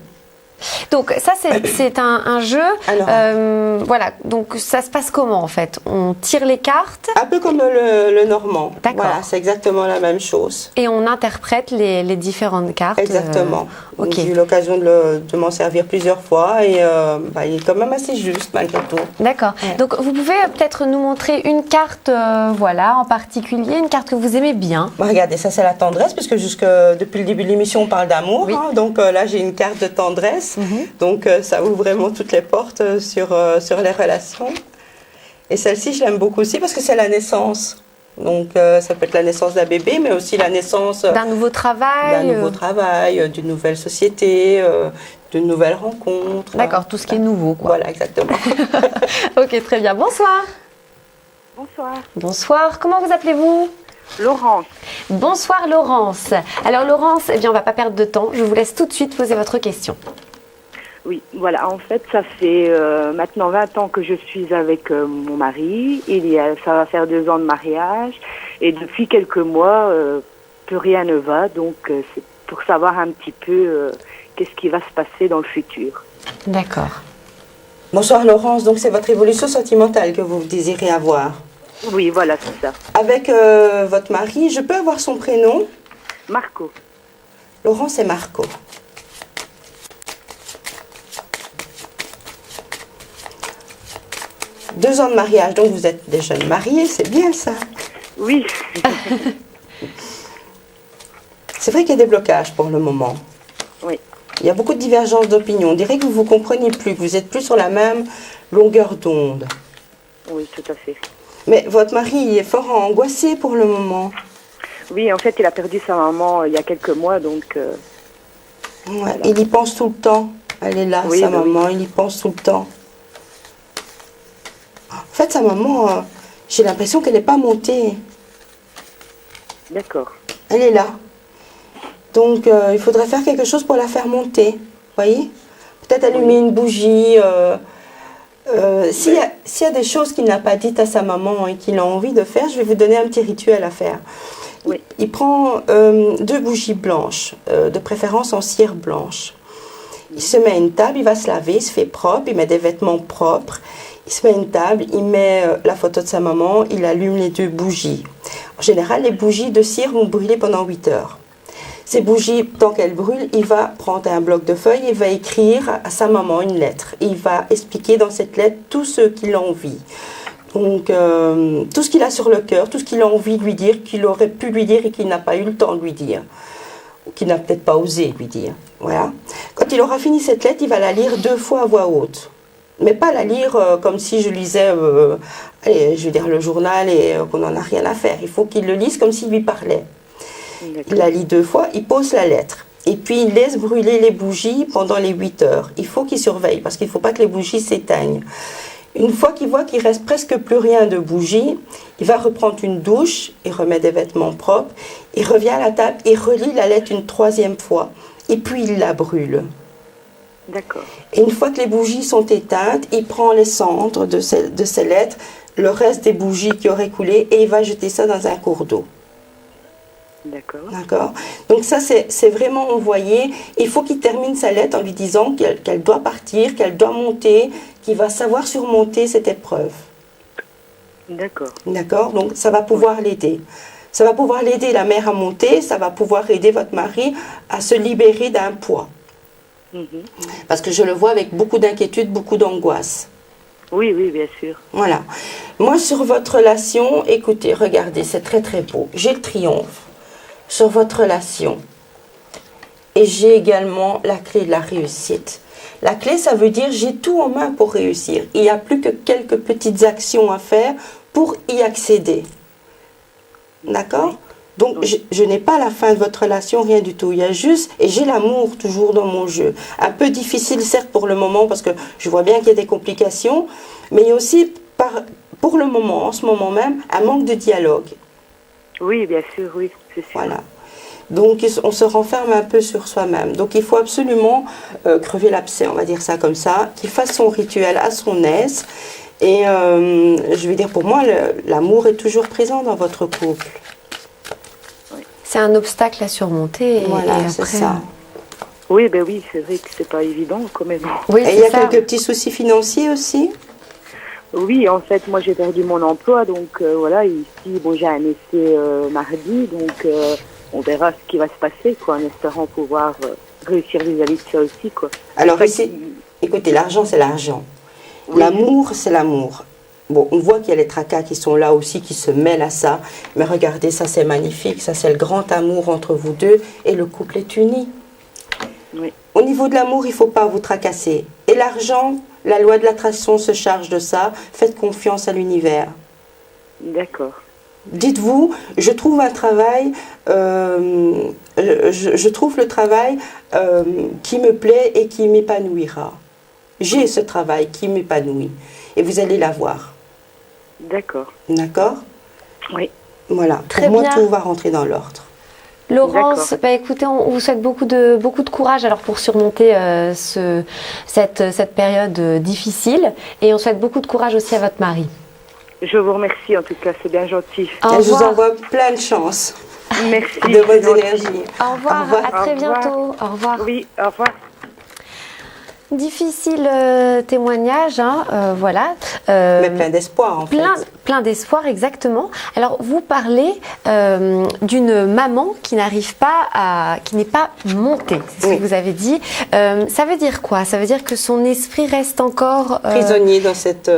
Donc ça c'est un jeu. Alors, Voilà. Donc ça se passe comment en fait? On tire les cartes un peu comme le normand. D'accord. Voilà, c'est exactement la même chose. et on interprète les différentes cartes. Exactement. Ok. Donc, j'ai eu l'occasion de m'en servir plusieurs fois et il est quand même assez juste malgré tout. D'accord. Ouais. Donc vous pouvez peut-être nous montrer une carte, voilà, en particulier, une carte que vous aimez bien. Bah, regardez, ça c'est la tendresse, puisque depuis le début de l'émission on parle d'amour. Oui. Hein, donc là j'ai une carte de tendresse. Donc ça ouvre vraiment toutes les portes sur les relations. Et celle-ci je l'aime beaucoup aussi parce que c'est la naissance. Donc ça peut être la naissance d'un bébé, mais aussi la naissance D'un nouveau travail. d'un nouveau travail, d'une nouvelle société, d'une nouvelle rencontre. D'accord, tout ce qui est nouveau, quoi. Voilà, exactement. Ok, très bien. Bonsoir. Bonsoir. Bonsoir. Comment vous appelez-vous? Laurence. Bonsoir Laurence. Alors Laurence, eh bien on va pas perdre de temps. Je vous laisse tout de suite poser votre question. Oui, voilà, en fait, ça fait maintenant 20 ans que je suis avec mon mari. Ça va faire 2 ans de mariage. Et depuis quelques mois, plus rien ne va. Donc, c'est pour savoir un petit peu qu'est-ce qui va se passer dans le futur. D'accord. Bonsoir Laurence, donc c'est votre évolution sentimentale que vous désirez avoir. Oui, voilà, c'est ça. Avec votre mari, je peux avoir son prénom? Marco. Laurence et Marco. Deux ans de mariage, donc vous êtes des jeunes mariés, c'est bien ça. Oui. C'est vrai qu'il y a des blocages pour le moment. Oui. Il y a beaucoup de divergences d'opinion. On dirait que vous ne vous comprenez plus, que vous n'êtes plus sur la même longueur d'onde. Oui, tout à fait. Mais votre mari il est fort angoissé pour le moment. Oui, en fait, il a perdu sa maman il y a quelques mois, donc... Ouais, Voilà. il y pense tout le temps. Elle est là, Oui, sa bah oui. maman, il y pense tout le temps. En fait, sa maman, j'ai l'impression qu'elle n'est pas montée. D'accord. Elle est là. Donc, il faudrait faire quelque chose pour la faire monter. Vous voyez? Peut-être allumer une bougie. S'il y a des choses qu'il n'a pas dites à sa maman et qu'il a envie de faire, je vais vous donner un petit rituel à faire. Oui. Il prend 2 bougies blanches, de préférence en cire blanche. Il se met à une table, il va se laver, il se fait propre, il met des vêtements propres. Il se met à une table, il met la photo de sa maman, il allume les 2 bougies. En général, les bougies de cire vont brûler pendant 8 heures. Ces bougies, tant qu'elles brûlent, il va prendre un bloc de feuilles et va écrire à sa maman une lettre. Il va expliquer dans cette lettre tout ce qu'il a envie. Donc, tout ce qu'il a sur le cœur, tout ce qu'il a envie de lui dire, qu'il aurait pu lui dire et qu'il n'a pas eu le temps de lui dire. Ou qu'il n'a peut-être pas osé lui dire. Voilà. Quand il aura fini cette lettre, il va la lire 2 fois à voix haute. Mais pas la lire comme si je lisais allez, je veux dire, le journal et qu'on n'en a rien à faire. Il faut qu'il le lise comme s'il lui parlait. Il la lit 2 fois, il pose la lettre. Et puis il laisse brûler les bougies pendant les 8 heures. Il faut qu'il surveille parce qu'il ne faut pas que les bougies s'éteignent. Une fois qu'il voit qu'il reste presque plus rien de bougies, il va reprendre une douche, il remet des vêtements propres, il revient à la table et relit la lettre une 3e fois. Et puis il la brûle. D'accord. Et une fois que les bougies sont éteintes, il prend les cendres de ces lettres, le reste des bougies qui auraient coulé, et il va jeter ça dans un cours d'eau. D'accord. D'accord. Donc ça, c'est vraiment envoyé. Il faut qu'il termine sa lettre en lui disant qu'elle doit partir, qu'elle doit monter, qu'il va savoir surmonter cette épreuve. D'accord. D'accord. Donc ça va pouvoir l'aider. Ça va pouvoir l'aider, la mère, à monter. Ça va pouvoir aider votre mari à se libérer d'un poids. Parce que je le vois avec beaucoup d'inquiétude, beaucoup d'angoisse. Oui, oui, bien sûr. Voilà. Moi, sur votre relation, écoutez, regardez, c'est très très beau. J'ai le triomphe sur votre relation. Et j'ai également la clé de la réussite. La clé, ça veut dire j'ai tout en main pour réussir. Il n'y a plus que quelques petites actions à faire pour y accéder. D'accord ? Donc, je n'ai pas la fin de votre relation, rien du tout. Il y a juste, et j'ai l'amour toujours dans mon jeu. Un peu difficile, certes, pour le moment, parce que je vois bien qu'il y a des complications, mais il y a aussi, pour le moment, en ce moment même, un manque de dialogue. Oui, bien sûr, oui, c'est sûr. Voilà. Donc, on se renferme un peu sur soi-même. Donc, il faut absolument crever l'abcès, on va dire ça comme ça, qu'il fasse son rituel à son aise Et je veux dire, pour moi, l'amour est toujours présent dans votre couple. C'est un obstacle à surmonter. Voilà, et c'est après, ça. Oui, ben oui, c'est vrai que c'est pas évident quand même. Oui, Et il y a c'est ça. quelques petits soucis financiers aussi. Oui, en fait, moi j'ai perdu mon emploi, donc voilà, ici, bon, j'ai un essai mardi, donc on verra ce qui va se passer, quoi, en espérant pouvoir réussir vis-à-vis de ça aussi, quoi. Alors C'est ici, ça qui- écoutez, l'argent, c'est l'argent. Oui. L'amour, c'est l'amour. Bon, on voit qu'il y a les tracas qui sont là aussi, qui se mêlent à ça. Mais regardez, ça c'est magnifique. Ça c'est le grand amour entre vous deux et le couple est uni. Oui. Au niveau de l'amour, il ne faut pas vous tracasser. Et l'argent, la loi de l'attraction se charge de ça. Faites confiance à l'univers. D'accord. Dites-vous, je trouve un travail, je trouve le travail qui me plaît et qui m'épanouira. J'ai ce travail qui m'épanouit. Et vous allez l'avoir. D'accord. D'accord? Oui. Voilà. Très Pour moi, bien. tout va rentrer dans l'ordre. Laurence, D'accord. bah, écoutez, on vous souhaite beaucoup de courage alors pour surmonter cette période difficile. Et on souhaite beaucoup de courage aussi à votre mari. Je vous remercie, en tout cas, c'est bien gentil. Au Et je vous revoir. envoie plein de chance, Merci. de c'est votre gentil. énergie. Au revoir, Au revoir. à très Au revoir. bientôt. Au revoir. Oui, au revoir. Difficile témoignage, hein, voilà. Mais plein d'espoir, en fait. Plein d'espoir, exactement. Alors, vous parlez d'une maman qui n'arrive pas qui n'est pas montée, c'est ce Oui. que vous avez dit. Ça veut dire quoi? Ça veut dire que son esprit reste encore Prisonniers dans cette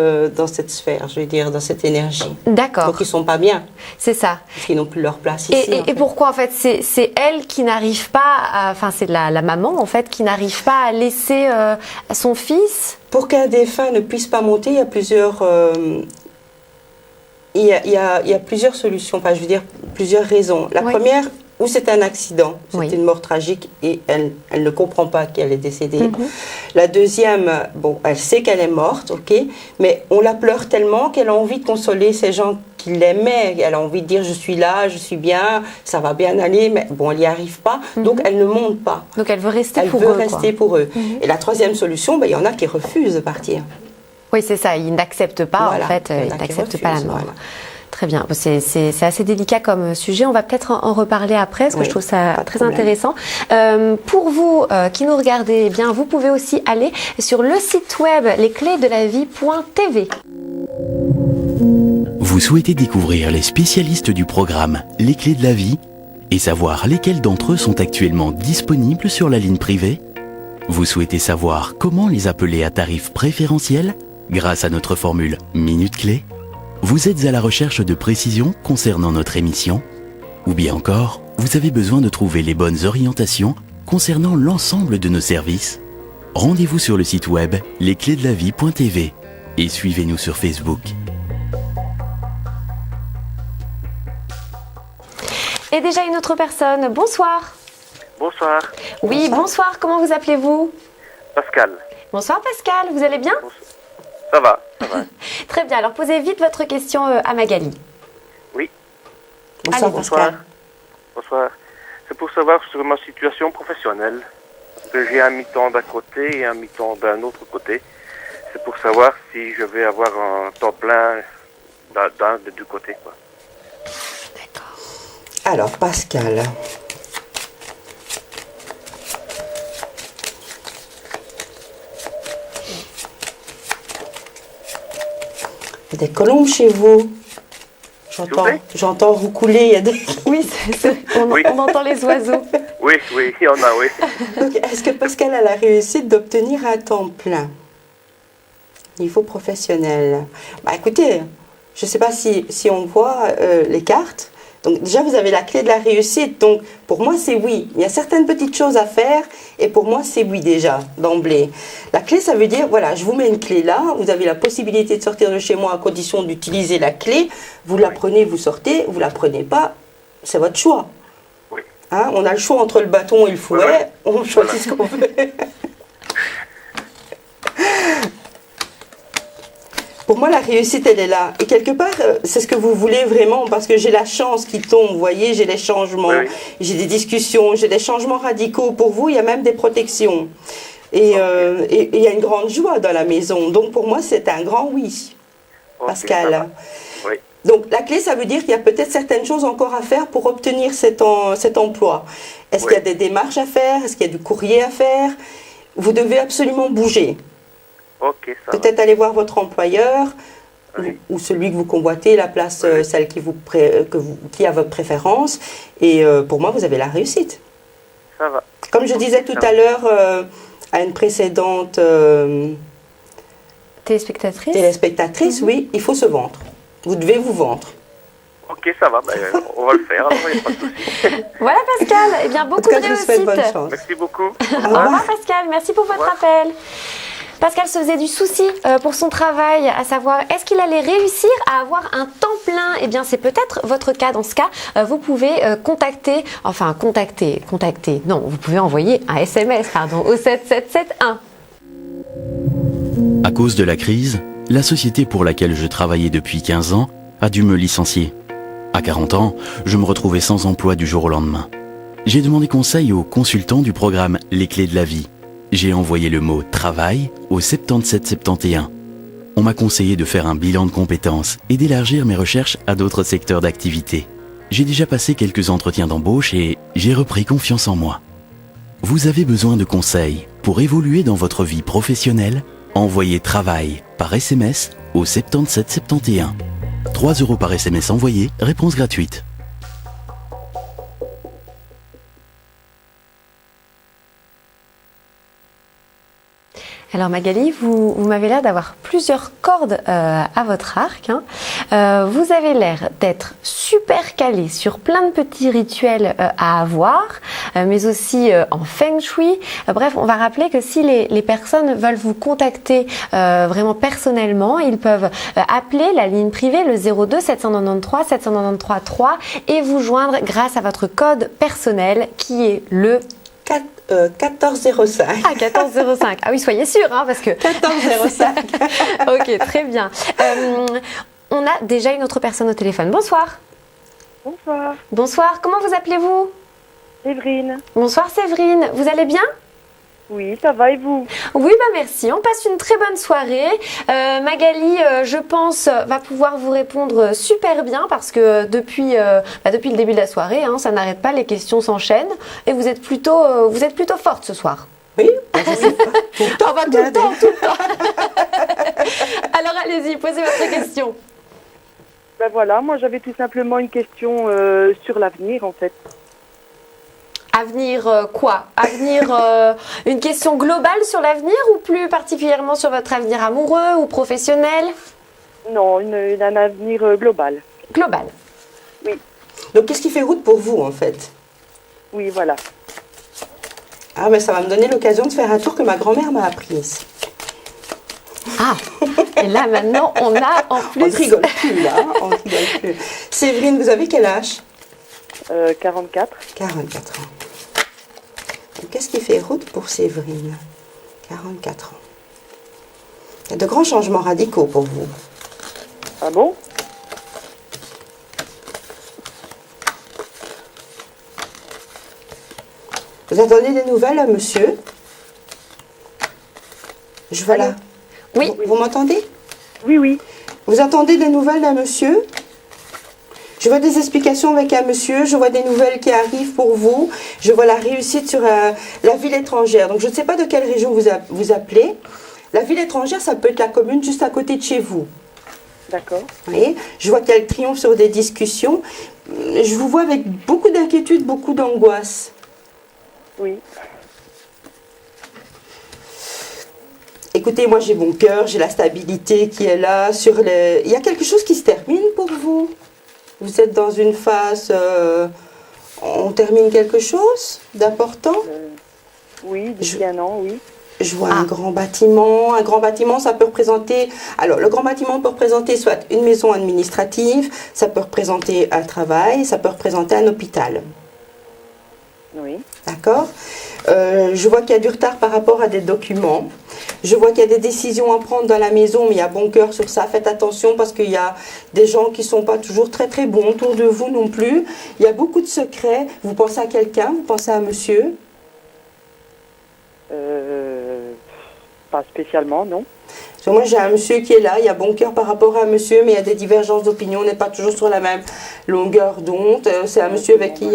sphère, je veux dire, dans cette énergie. D'accord, Donc, ils ne sont pas bien, c'est ça. parce qu'ils n'ont plus leur place ici. en Et fait. pourquoi en fait c'est elle qui n'arrive pas enfin c'est la maman en fait qui n'arrive pas à laisser son fils. Pour qu'un défunt ne puisse pas monter, il y a plusieurs, il y a plusieurs solutions, enfin, je veux dire, plusieurs raisons. La Oui. première, où c'est un accident, c'est Oui. une mort tragique et elle ne comprend pas qu'elle est décédée. Mhm. La deuxième, bon, elle sait qu'elle est morte, ok, mais on la pleure tellement qu'elle a envie de consoler ces gens qui l'aimaient. Elle a envie de dire je suis là, je suis bien, ça va bien aller, mais bon, elle n'y arrive pas, donc elle ne monte pas. Donc elle veut rester Elle pour veut eux. rester Quoi. pour eux. Et la troisième solution, ben, il y en a qui refusent de partir. Oui c'est ça, ils n'acceptent pas Voilà. en fait, Il y en a ils qui n'acceptent pas la refusent, mort. voilà. Très bien, c'est assez délicat comme sujet. On va peut-être en reparler après parce que Oui, je trouve ça pas de très problème. intéressant. Pour vous qui nous regardez, eh bien vous pouvez aussi aller sur le site web lesclésdelavie.tv. Vous souhaitez découvrir les spécialistes du programme Les Clés de la Vie et savoir lesquels d'entre eux sont actuellement disponibles sur la ligne privée? Vous souhaitez savoir comment les appeler à tarif préférentiel grâce à notre formule Minute Clé? Vous êtes à la recherche de précisions concernant notre émission? Ou bien encore, vous avez besoin de trouver les bonnes orientations concernant l'ensemble de nos services? Rendez-vous sur le site web lesclésdelavie.tv et suivez-nous sur Facebook. Et déjà une autre personne. Bonsoir. Bonsoir, Oui, bonsoir. Comment vous appelez-vous? Pascal. Bonsoir Pascal, vous allez bien? Ça va, ça va. Très bien, alors posez vite votre question à Magali. Oui, Bonsoir, Allez, bonsoir. Pascal. Bonsoir. C'est pour savoir sur ma situation professionnelle. Que j'ai un mi-temps d'un côté et un mi-temps d'un autre côté. C'est pour savoir si je vais avoir un temps plein d'un des deux côtés, quoi. D'accord. Alors, Pascal. Il y a des colombes chez vous. S'il vous plaît J'entends roucouler. Il y a des... Oui, Oui. on entend les oiseaux. Oui, oui, il y en a, oui. Donc, est-ce que Pascal a la réussite d'obtenir un temps plein? Niveau professionnel. Bah, écoutez, je ne sais pas si on voit les cartes. Donc déjà, vous avez la clé de la réussite. Donc pour moi, c'est oui. Il y a certaines petites choses à faire et pour moi, c'est oui déjà, d'emblée. La clé, ça veut dire, voilà, je vous mets une clé là. Vous avez la possibilité de sortir de chez moi à condition d'utiliser la clé. Vous la prenez, vous sortez. Vous la prenez pas, c'est votre choix. Oui. Hein, on a le choix entre le bâton et le fouet. Ouais. On choisit ce qu'on veut. Pour moi, la réussite, elle est là. Et quelque part, c'est ce que vous voulez vraiment, parce que j'ai la chance qui tombe, vous voyez, j'ai les changements, Oui, oui. j'ai des discussions, j'ai des changements radicaux. Pour vous, il y a même des protections. Et il y a une grande joie dans la maison. Donc, pour moi, c'est un grand oui. Ok, Pascal. ça va. Oui. Donc la clé, ça veut dire qu'il y a peut-être certaines choses encore à faire pour obtenir cet emploi. Est-ce Oui. qu'il y a des démarches à faire? Est-ce qu'il y a du courrier à faire? Vous devez absolument bouger. Ok, ça va. Peut-être aller voir votre employeur Oui. ou celui que vous convoitez, la place, celle qui a votre préférence. Et pour moi, vous avez la réussite. Ça va. Comme je disais tout à l'heure à une précédente Téléspectatrice. téléspectatrice, oui, il faut se vendre. Vous devez vous vendre. Ok, ça va. Ben, on va le faire. Alors, il n'y a pas de souci. Voilà Pascal, eh bien En beaucoup tout cas, de je vous souhaite réussite. bonne chance. Merci beaucoup. Au revoir Pascal, merci pour votre appel. Pascal se faisait du souci pour son travail, à savoir est-ce qu'il allait réussir à avoir un temps plein. Eh bien c'est peut-être votre cas. Dans ce cas, vous pouvez contacter, non, vous pouvez envoyer un SMS au 7771. À cause de la crise, la société pour laquelle je travaillais depuis 15 ans a dû me licencier. À 40 ans, je me retrouvais sans emploi du jour au lendemain. J'ai demandé conseil au consultant du programme Les Clés de la Vie. J'ai envoyé le mot « travail » au 7771. On m'a conseillé de faire un bilan de compétences et d'élargir mes recherches à d'autres secteurs d'activité. J'ai déjà passé quelques entretiens d'embauche et j'ai repris confiance en moi. Vous avez besoin de conseils pour évoluer dans votre vie professionnelle? Envoyez « travail » par SMS au 7771. 3 € par SMS envoyé, réponse gratuite. Alors Magali, vous m'avez l'air d'avoir plusieurs cordes à votre arc. Vous avez l'air d'être super calé sur plein de petits rituels à avoir, mais aussi en feng shui. Bref, on va rappeler que si les personnes veulent vous contacter vraiment personnellement, ils peuvent appeler la ligne privée, le 02 793 793 3 et vous joindre grâce à votre code personnel qui est le 1405. Ah, 1405. Ah oui, soyez sûr, parce que... 1405. Ok, très bien. On a déjà une autre personne au téléphone. Bonsoir. Bonsoir, Bonsoir, comment vous appelez-vous? Séverine. Bonsoir Séverine, vous allez bien? Oui, ça va et vous? Oui, merci. On passe une très bonne soirée. Magali, je pense, va pouvoir vous répondre super bien parce que depuis le début de la soirée, ça n'arrête pas, les questions s'enchaînent et vous êtes plutôt forte ce soir. Oui, tout le temps. Enfin, tout le temps. Alors allez-y, posez votre question. Ben voilà, moi j'avais tout simplement une question sur l'avenir en fait. Avenir quoi? Avenir, une question globale sur l'avenir ou plus particulièrement sur votre avenir amoureux ou professionnel? Non, un avenir global. Global. Oui, Donc, qu'est-ce qui fait route pour vous, en fait? oui, voilà. Ah, mais ça va me donner l'occasion de faire un tour que ma grand-mère m'a apprise. Ah, et là maintenant on a en plus... On ne rigole plus, là. On ne rigole plus. Séverine, vous avez quel âge? 44. 44 ans. Donc, qu'est-ce qui fait route pour Séverine? 44 ans. Il y a de grands changements radicaux pour vous. Ah bon? Vous attendez des nouvelles, monsieur? Je vois là. Oui. Vous m'entendez? Oui, oui. Vous attendez des nouvelles d'un monsieur? Je vois des explications avec un monsieur, je vois des nouvelles qui arrivent pour vous, je vois la réussite sur la ville étrangère. Donc je ne sais pas de quelle région vous appelez. La ville étrangère, ça peut être la commune juste à côté de chez vous. D'accord. Vous voyez, je vois qu'il y a le triomphe sur des discussions. Je vous vois avec beaucoup d'inquiétude, beaucoup d'angoisse. Oui. Écoutez, moi j'ai mon cœur, j'ai la stabilité qui est là. Il y a quelque chose qui se termine pour vous. Vous êtes dans une phase... on termine quelque chose d'important? Oui, d'ici un an, oui. Je vois un grand bâtiment. Un grand bâtiment, ça peut représenter... Alors, le grand bâtiment peut représenter soit une maison administrative, ça peut représenter un travail, ça peut représenter un hôpital. Oui. D'accord? Je vois qu'il y a du retard par rapport à des documents. Je vois qu'il y a des décisions à prendre dans la maison, mais il y a bon cœur sur ça. Faites attention parce qu'il y a des gens qui ne sont pas toujours très très bons autour de vous non plus. Il y a beaucoup de secrets. Vous pensez à quelqu'un? Vous pensez à un monsieur? Pas spécialement, non. Parce que moi, j'ai un monsieur qui est là, il y a bon cœur par rapport à un monsieur, mais il y a des divergences d'opinion, on n'est pas toujours sur la même longueur d'onde. C'est un monsieur avec qui...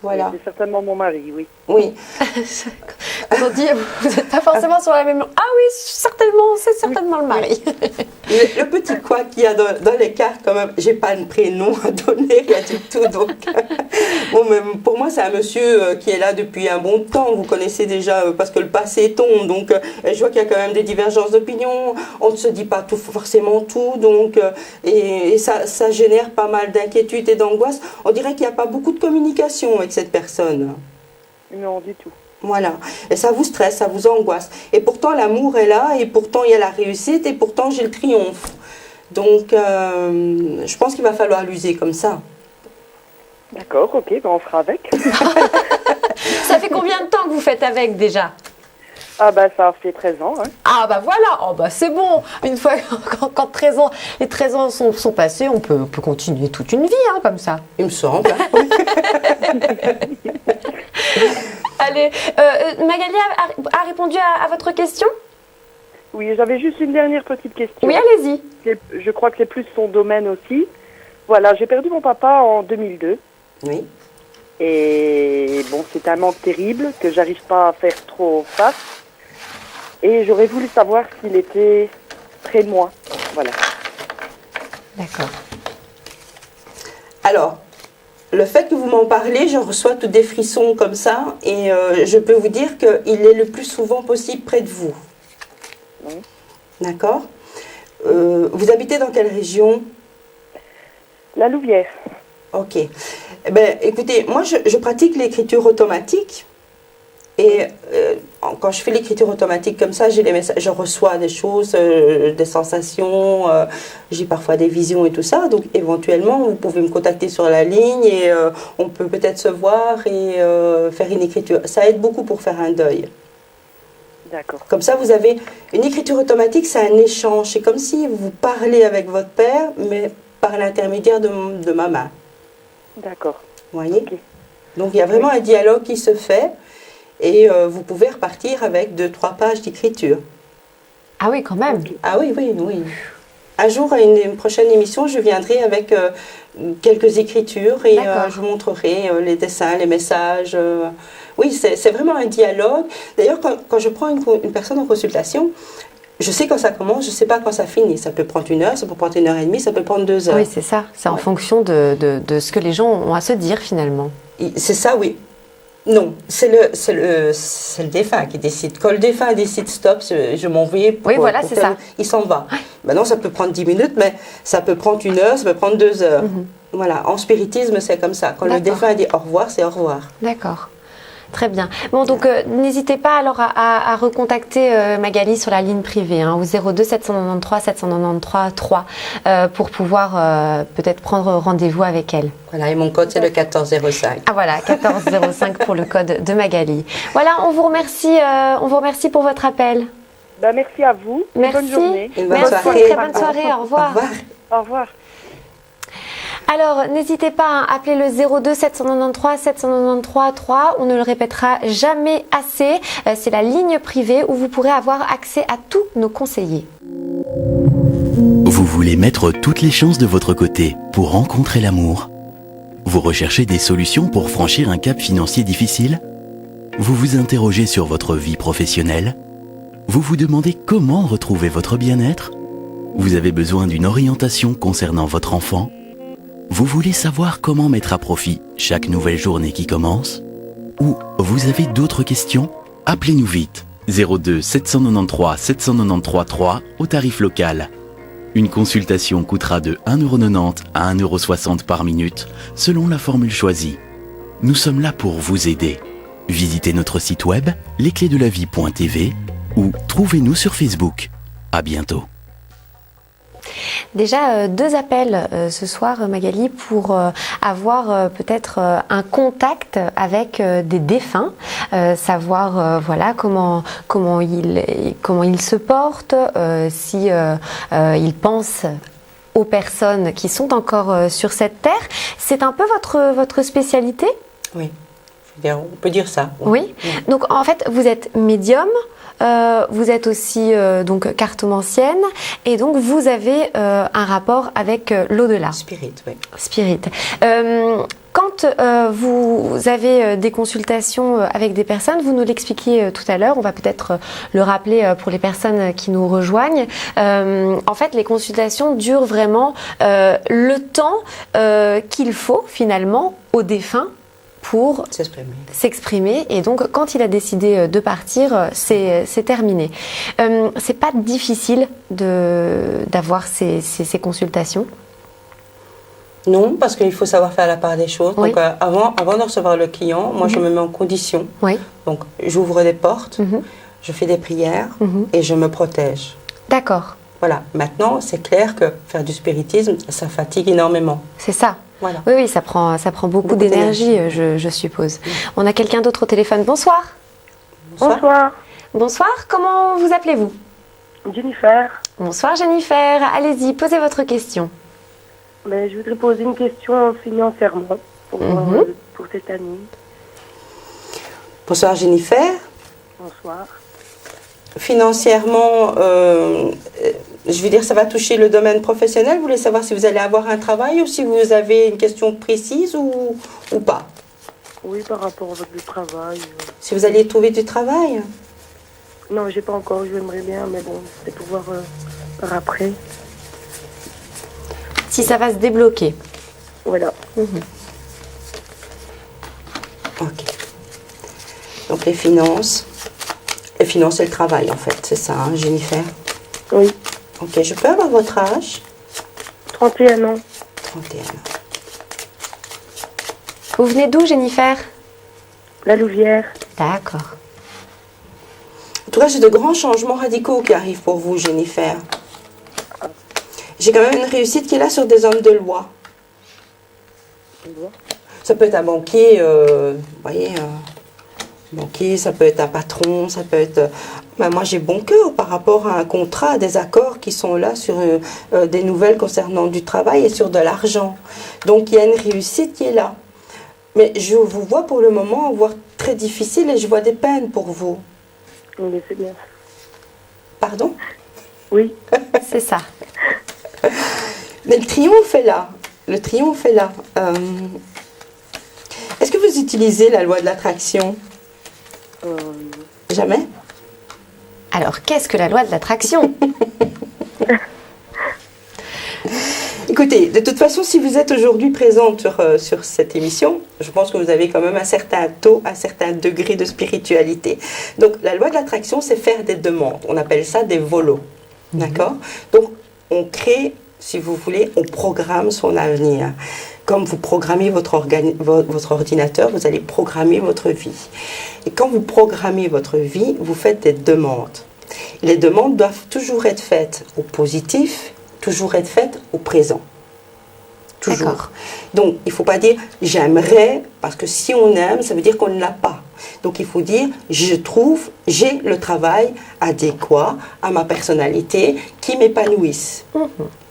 Voilà. C'est certainement mon mari, oui. Oui. Quand on dit vous n'êtes pas forcément sur la même... Ah oui, certainement, c'est certainement le mari. Le petit quoi qu'il y a dans les cartes, quand même, j'ai pas de prénom à donner, rien du tout. Donc, bon, mais pour moi, c'est un monsieur qui est là depuis un bon temps. Vous connaissez déjà, parce que le passé tombe. Donc, je vois qu'il y a quand même des divergences d'opinion. On ne se dit pas tout, forcément tout. Donc, et ça génère pas mal d'inquiétude et d'angoisse. On dirait qu'il n'y a pas beaucoup de communication avec cette personne. Non, du tout. Voilà, et ça vous stresse, ça vous angoisse. Et pourtant l'amour est là, et pourtant il y a la réussite, et pourtant j'ai le triomphe. Donc je pense qu'il va falloir l'user comme ça. D'accord, ok, ben on fera avec. Ça fait combien de temps que vous faites avec déjà? Ah bah ça fait 13 ans. Hein. Ah bah voilà, oh bah c'est bon. Une fois quand 13 ans, les 13 ans sont passés, on peut continuer toute une vie comme ça. Il me semble. Allez, Magali a répondu à votre question? Oui, j'avais juste une dernière petite question. Oui, allez-y. Je crois que c'est plus son domaine aussi. Voilà, j'ai perdu mon papa en 2002. Oui. Et bon, c'est un manque terrible que j'arrive pas à faire trop face. Et j'aurais voulu savoir s'il était près de moi. Voilà. D'accord. Alors, le fait que vous m'en parlez, je reçois tous des frissons comme ça, et je peux vous dire qu'il est le plus souvent possible près de vous. Oui. D'accord. Vous habitez dans quelle région? La Louvière. Ok. Eh ben, écoutez, moi je pratique l'écriture automatique. Et quand je fais l'écriture automatique comme ça, j'ai les messages, je reçois des choses, des sensations, j'ai parfois des visions et tout ça. Donc éventuellement, vous pouvez me contacter sur la ligne et on peut peut-être se voir et faire une écriture. Ça aide beaucoup pour faire un deuil. D'accord. Comme ça, vous avez une écriture automatique, c'est un échange. C'est comme si vous parlez avec votre père, mais par l'intermédiaire de ma main. D'accord. Vous voyez? Okay. Donc il y a vraiment un dialogue qui se fait. Et vous pouvez repartir avec 2-3 pages d'écriture. Ah oui, quand même. Ah oui, oui, oui. Un jour, à une prochaine émission, je viendrai avec quelques écritures et je vous montrerai les dessins, les messages. Oui, c'est vraiment un dialogue. D'ailleurs, quand je prends une personne en consultation, je sais quand ça commence, je ne sais pas quand ça finit. Ça peut prendre 1 heure, ça peut prendre 1h30, ça peut prendre 2 heures. Oui, c'est ça. C'est en fonction de ce que les gens ont à se dire finalement. C'est ça, oui. Non, c'est le défunt qui décide. Quand le défunt décide stop, je m'en vais. Oui, voilà, c'est ça. Il s'en va. Maintenant, ça peut prendre 10 minutes, mais ça peut prendre 1 heure, ça peut prendre 2 heures. Voilà, en spiritisme, c'est comme ça. Quand le défunt dit au revoir, c'est au revoir. D'accord. Très bien. Bon, donc n'hésitez pas alors à recontacter Magali sur la ligne privée au 02 793 793 3 pour pouvoir peut-être prendre rendez-vous avec elle. Voilà, et mon code c'est le 1405. Ah voilà, 1405 pour le code de Magali. Voilà, on vous remercie pour votre appel. Ben, merci à vous. Merci. Bonne journée. Merci, très bonne soirée. Au revoir. Au revoir. Au revoir. Alors, n'hésitez pas à appeler le 02 793 793 3. On ne le répétera jamais assez. C'est la ligne privée où vous pourrez avoir accès à tous nos conseillers. Vous voulez mettre toutes les chances de votre côté pour rencontrer l'amour? Vous recherchez des solutions pour franchir un cap financier difficile? Vous vous interrogez sur votre vie professionnelle? Vous vous demandez comment retrouver votre bien-être? Vous avez besoin d'une orientation concernant votre enfant? Vous voulez savoir comment mettre à profit chaque nouvelle journée qui commence? Ou vous avez d'autres questions? Appelez-nous vite 02 793 793 3 au tarif local. Une consultation coûtera de 1,90 € à 1,60 € par minute selon la formule choisie. Nous sommes là pour vous aider. Visitez notre site web lesclésdelavie.tv ou trouvez-nous sur Facebook. À bientôt. Déjà 2 appels ce soir, Magali, pour avoir peut-être un contact avec des défunts, savoir voilà comment ils se portent, si ils pensent aux personnes qui sont encore sur cette terre. C'est un peu votre spécialité? Oui, on peut dire ça. Oui. Donc en fait, vous êtes médium. vous êtes aussi donc cartomancienne et donc vous avez un rapport avec l'au-delà. Spirit, oui. Spirit. Quand vous avez des consultations avec des personnes, vous nous l'expliquiez tout à l'heure, on va peut-être le rappeler pour les personnes qui nous rejoignent. En fait, les consultations durent vraiment le temps qu'il faut finalement au défunt pour s'exprimer. Et donc, quand il a décidé de partir, c'est terminé. C'est pas difficile d'avoir ces consultations? Non, parce qu'il faut savoir faire la part des choses. Oui. Donc, avant de recevoir le client, moi, je me mets en condition. Oui. Donc, j'ouvre des portes, je fais des prières et je me protège. D'accord. Voilà. Maintenant, c'est clair que faire du spiritisme, ça fatigue énormément. C'est ça. Voilà. Oui, ça prend beaucoup d'énergie, je suppose. On a quelqu'un d'autre au téléphone. Bonsoir. Bonsoir. Bonsoir, comment vous appelez-vous? Jennifer. Bonsoir Jennifer, allez-y, posez votre question. Ben, je voudrais poser une question financièrement pour cette année. Bonsoir Jennifer. Bonsoir. Financièrement, je veux dire, ça va toucher le domaine professionnel. Vous voulez savoir si vous allez avoir un travail ou si vous avez une question précise ou pas? Oui, par rapport à votre travail. Si vous allez trouver du travail? Non, j'ai pas encore, j'aimerais bien, mais bon, c'est pour voir par après. Si ça va se débloquer. Voilà. Ok. Donc les finances et le travail en fait, c'est ça, hein, Jennifer? Oui. Ok, je peux avoir votre âge? 31 ans. 31 ans. Vous venez d'où Jennifer? La Louvière. D'accord. En tout cas, j'ai de grands changements radicaux qui arrivent pour vous, Jennifer. J'ai quand même une réussite qui est là sur des hommes de loi. Ça peut être un banquier, vous voyez, banquier, ça peut être un patron, ça peut être... Ben moi, j'ai bon cœur par rapport à un contrat, à des accords qui sont là sur des nouvelles concernant du travail et sur de l'argent. Donc, il y a une réussite qui est là. Mais je vous vois pour le moment voire très difficile et je vois des peines pour vous. Oui, c'est bien. Pardon? Oui. C'est ça. Mais le triomphe est là. Le triomphe est là. Est-ce que vous utilisez la loi de l'attraction? Jamais? Alors, qu'est-ce que la loi de l'attraction? Écoutez, de toute façon, si vous êtes aujourd'hui présente sur cette émission, je pense que vous avez quand même un certain taux, un certain degré de spiritualité. Donc, la loi de l'attraction, c'est faire des demandes. On appelle ça des volos. D'accord? Donc, on crée, si vous voulez, on programme son avenir. Comme vous programmez votre ordinateur, vous allez programmer votre vie. Et quand vous programmez votre vie, vous faites des demandes. Les demandes doivent toujours être faites au positif, toujours être faites au présent. Toujours. Donc, il ne faut pas dire « j'aimerais », parce que si on aime, ça veut dire qu'on ne l'a pas. Donc, il faut dire « je trouve, j'ai le travail adéquat à ma personnalité qui m'épanouisse ».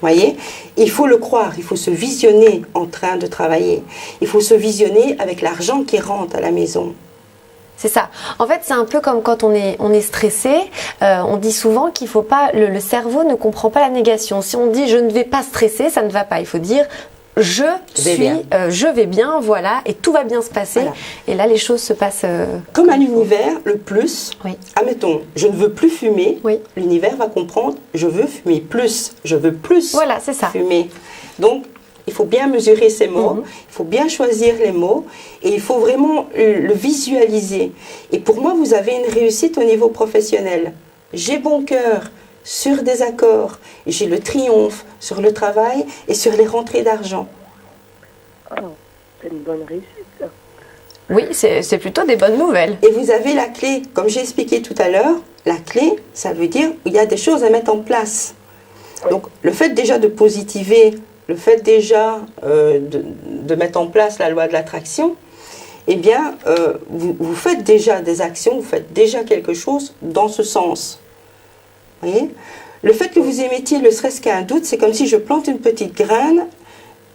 Voyez, il faut le croire, il faut se visionner en train de travailler. Il faut se visionner avec l'argent qui rentre à la maison. C'est ça. En fait, c'est un peu comme quand on est stressé. On dit souvent qu'il faut pas. Le cerveau ne comprend pas la négation. Si on dit je ne vais pas stresser, ça ne va pas. Il faut dire je vais bien, voilà, et tout va bien se passer. Voilà. Et là, les choses se passent. Comme à l'univers, le plus. Oui. Admettons, je ne veux plus fumer. Oui. L'univers va comprendre. Je veux fumer plus. Je veux plus. Voilà, c'est ça. Fumer. Donc, il faut bien mesurer ces mots, il faut bien choisir les mots et il faut vraiment le visualiser. Et pour moi, vous avez une réussite au niveau professionnel. J'ai bon cœur sur des accords, j'ai le triomphe sur le travail et sur les rentrées d'argent. Oh, c'est une bonne réussite. Oui, c'est plutôt des bonnes nouvelles. Et vous avez la clé, comme j'ai expliqué tout à l'heure, la clé, ça veut dire qu'il y a des choses à mettre en place. Oui. Donc, le fait déjà de positiver, le fait déjà de mettre en place la loi de l'attraction, eh bien, vous faites déjà des actions, vous faites déjà quelque chose dans ce sens. Vous voyez? Le fait que vous émettiez ne serait-ce qu'un doute, c'est comme si je plante une petite graine,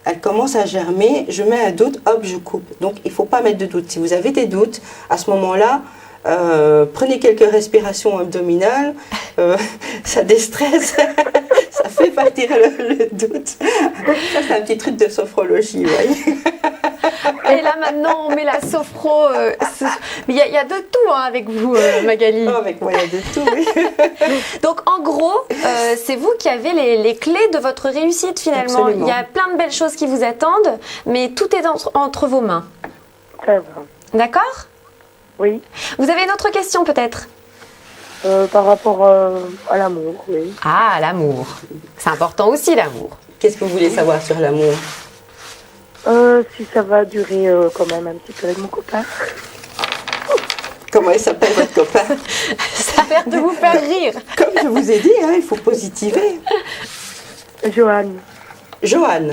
elle commence à germer, je mets un doute, hop, je coupe. Donc, il ne faut pas mettre de doute. Si vous avez des doutes, à ce moment-là, Prenez quelques respirations abdominales, ça déstresse, ça fait partir le doute. Ça, c'est un petit truc de sophrologie, vous voyez. Et là maintenant, on met la sophro. Mais il y a de tout hein, avec vous, Magali. Oh, avec moi, il y a de tout, oui. Donc en gros, c'est vous qui avez les clés de votre réussite finalement. Absolument. Il y a plein de belles choses qui vous attendent, mais tout est entre vos mains. Ça va. D'accord ? Oui. Vous avez une autre question peut-être ? Par rapport à l'amour, oui. Ah, l'amour. C'est important aussi l'amour. Qu'est-ce que vous voulez savoir sur l'amour? Si ça va durer quand même un petit peu avec mon copain. Comment il s'appelle votre copain? Ça a l'air de vous faire rire. Comme je vous ai dit, hein, il faut positiver. Johan. Johan.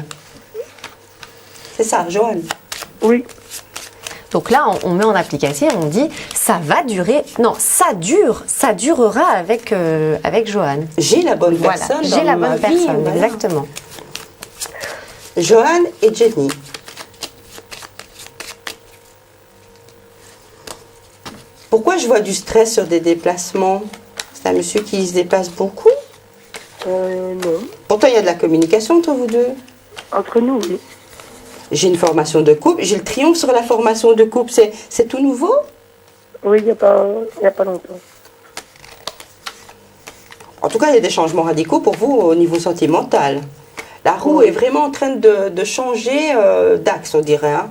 C'est ça, Johan. Oui. Donc là, on met en application, on dit ça va durer. Non, ça durera avec Johan. J'ai la bonne Voilà, personne. j'ai dans la ma bonne vie, personne, voilà. exactement. Johan et Jenny. Pourquoi je vois du stress sur des déplacements? C'est un monsieur qui se déplace beaucoup. Non. Pourtant, il y a de la communication entre vous deux. Entre nous, oui. J'ai une formation de couple. J'ai le triomphe sur la formation de couple. C'est tout nouveau? Oui, il n'y a pas longtemps. En tout cas, il y a des changements radicaux pour vous au niveau sentimental. La roue est vraiment en train de changer d'axe, on dirait. Hein.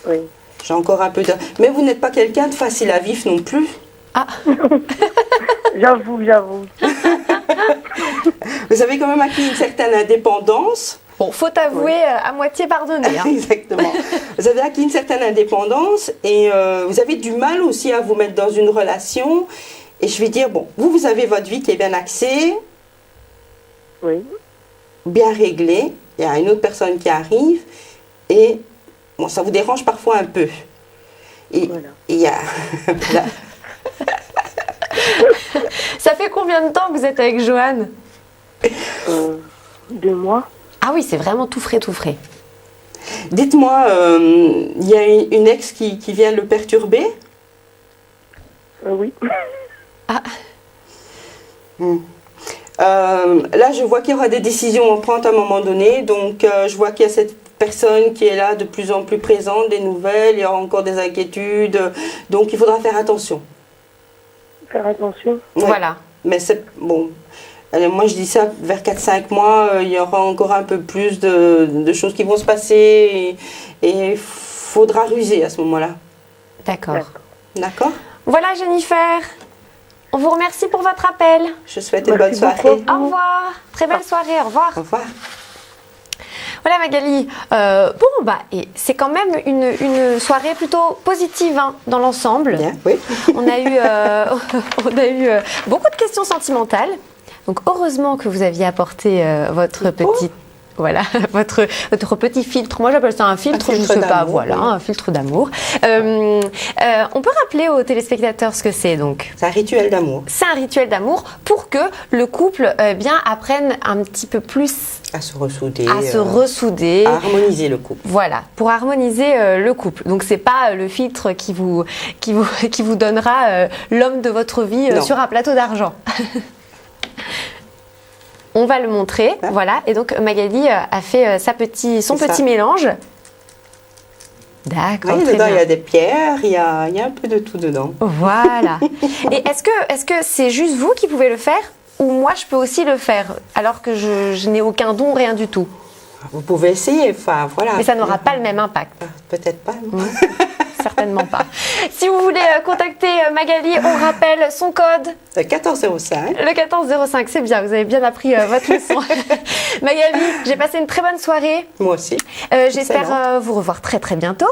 Oui. J'ai encore un peu de... Mais vous n'êtes pas quelqu'un de facile à vivre non plus. Ah, J'avoue. Vous avez quand même acquis une certaine indépendance. bon, faut avouer à moitié pardonner. Hein. Exactement. Vous avez acquis une certaine indépendance et vous avez du mal aussi à vous mettre dans une relation. Et je vais dire, bon, vous avez votre vie qui est bien axée, Oui. bien réglée. Il y a une autre personne qui arrive et bon, ça vous dérange parfois un peu. Et Voilà. il y a... Là, Ça fait combien de temps que vous êtes avec Johan? 2 mois. Ah oui, c'est vraiment tout frais, tout frais. dites-moi, il y a une ex qui vient le perturber? Oui. Là, je vois qu'il y aura des décisions à prendre à un moment donné. Donc, je vois qu'il y a cette personne qui est là de plus en plus présente, des nouvelles, il y aura encore des inquiétudes. Donc, il faudra faire attention. Faire attention. Ouais. Voilà. Mais c'est bon. Allez, moi, je dis ça, vers 4-5 mois, il y aura encore un peu plus de choses qui vont se passer et il faudra ruser à ce moment-là. D'accord. D'accord. D'accord? Voilà, Jennifer. On vous remercie pour votre appel. Je souhaite une Merci bonne soirée. beaucoup. Au revoir. Très belle soirée. Au revoir. Au revoir. Voilà Magali, bon bah et c'est quand même une soirée plutôt positive hein, dans l'ensemble. Bien, oui. On a eu beaucoup de questions sentimentales. Donc heureusement que vous aviez apporté votre petite voilà votre petit filtre. Moi j'appelle ça un filtre, Un je ne filtre sais pas, d'amour, voilà, oui. un filtre d'amour. On peut rappeler aux téléspectateurs ce que c'est donc. C'est un rituel d'amour. C'est un rituel d'amour pour que le couple bien apprenne un petit peu plus À se ressouder. à se ressouder. À harmoniser le couple. Voilà, pour harmoniser le couple. Donc c'est pas le filtre qui vous donnera l'homme de votre vie Non. sur un plateau d'argent. On va le montrer, Ouais. voilà. Et donc Magali a fait son C'est ça. petit mélange. D'accord, Oui, très dedans, il y bien. a des pierres, il y a un peu de tout dedans. Voilà. Et est-ce que c'est juste vous qui pouvez le faire ou moi je peux aussi le faire alors que je n'ai aucun don, rien du tout. Vous pouvez essayer, enfin voilà. Mais ça n'aura pas le même impact. Peut-être pas, non? Certainement pas. Si vous voulez contacter Magali, on rappelle son code. 14,05. Le 1405, c'est bien, vous avez bien appris votre leçon. Magali, j'ai passé une très bonne soirée. Moi aussi. J'espère Excellent. vous revoir très très bientôt.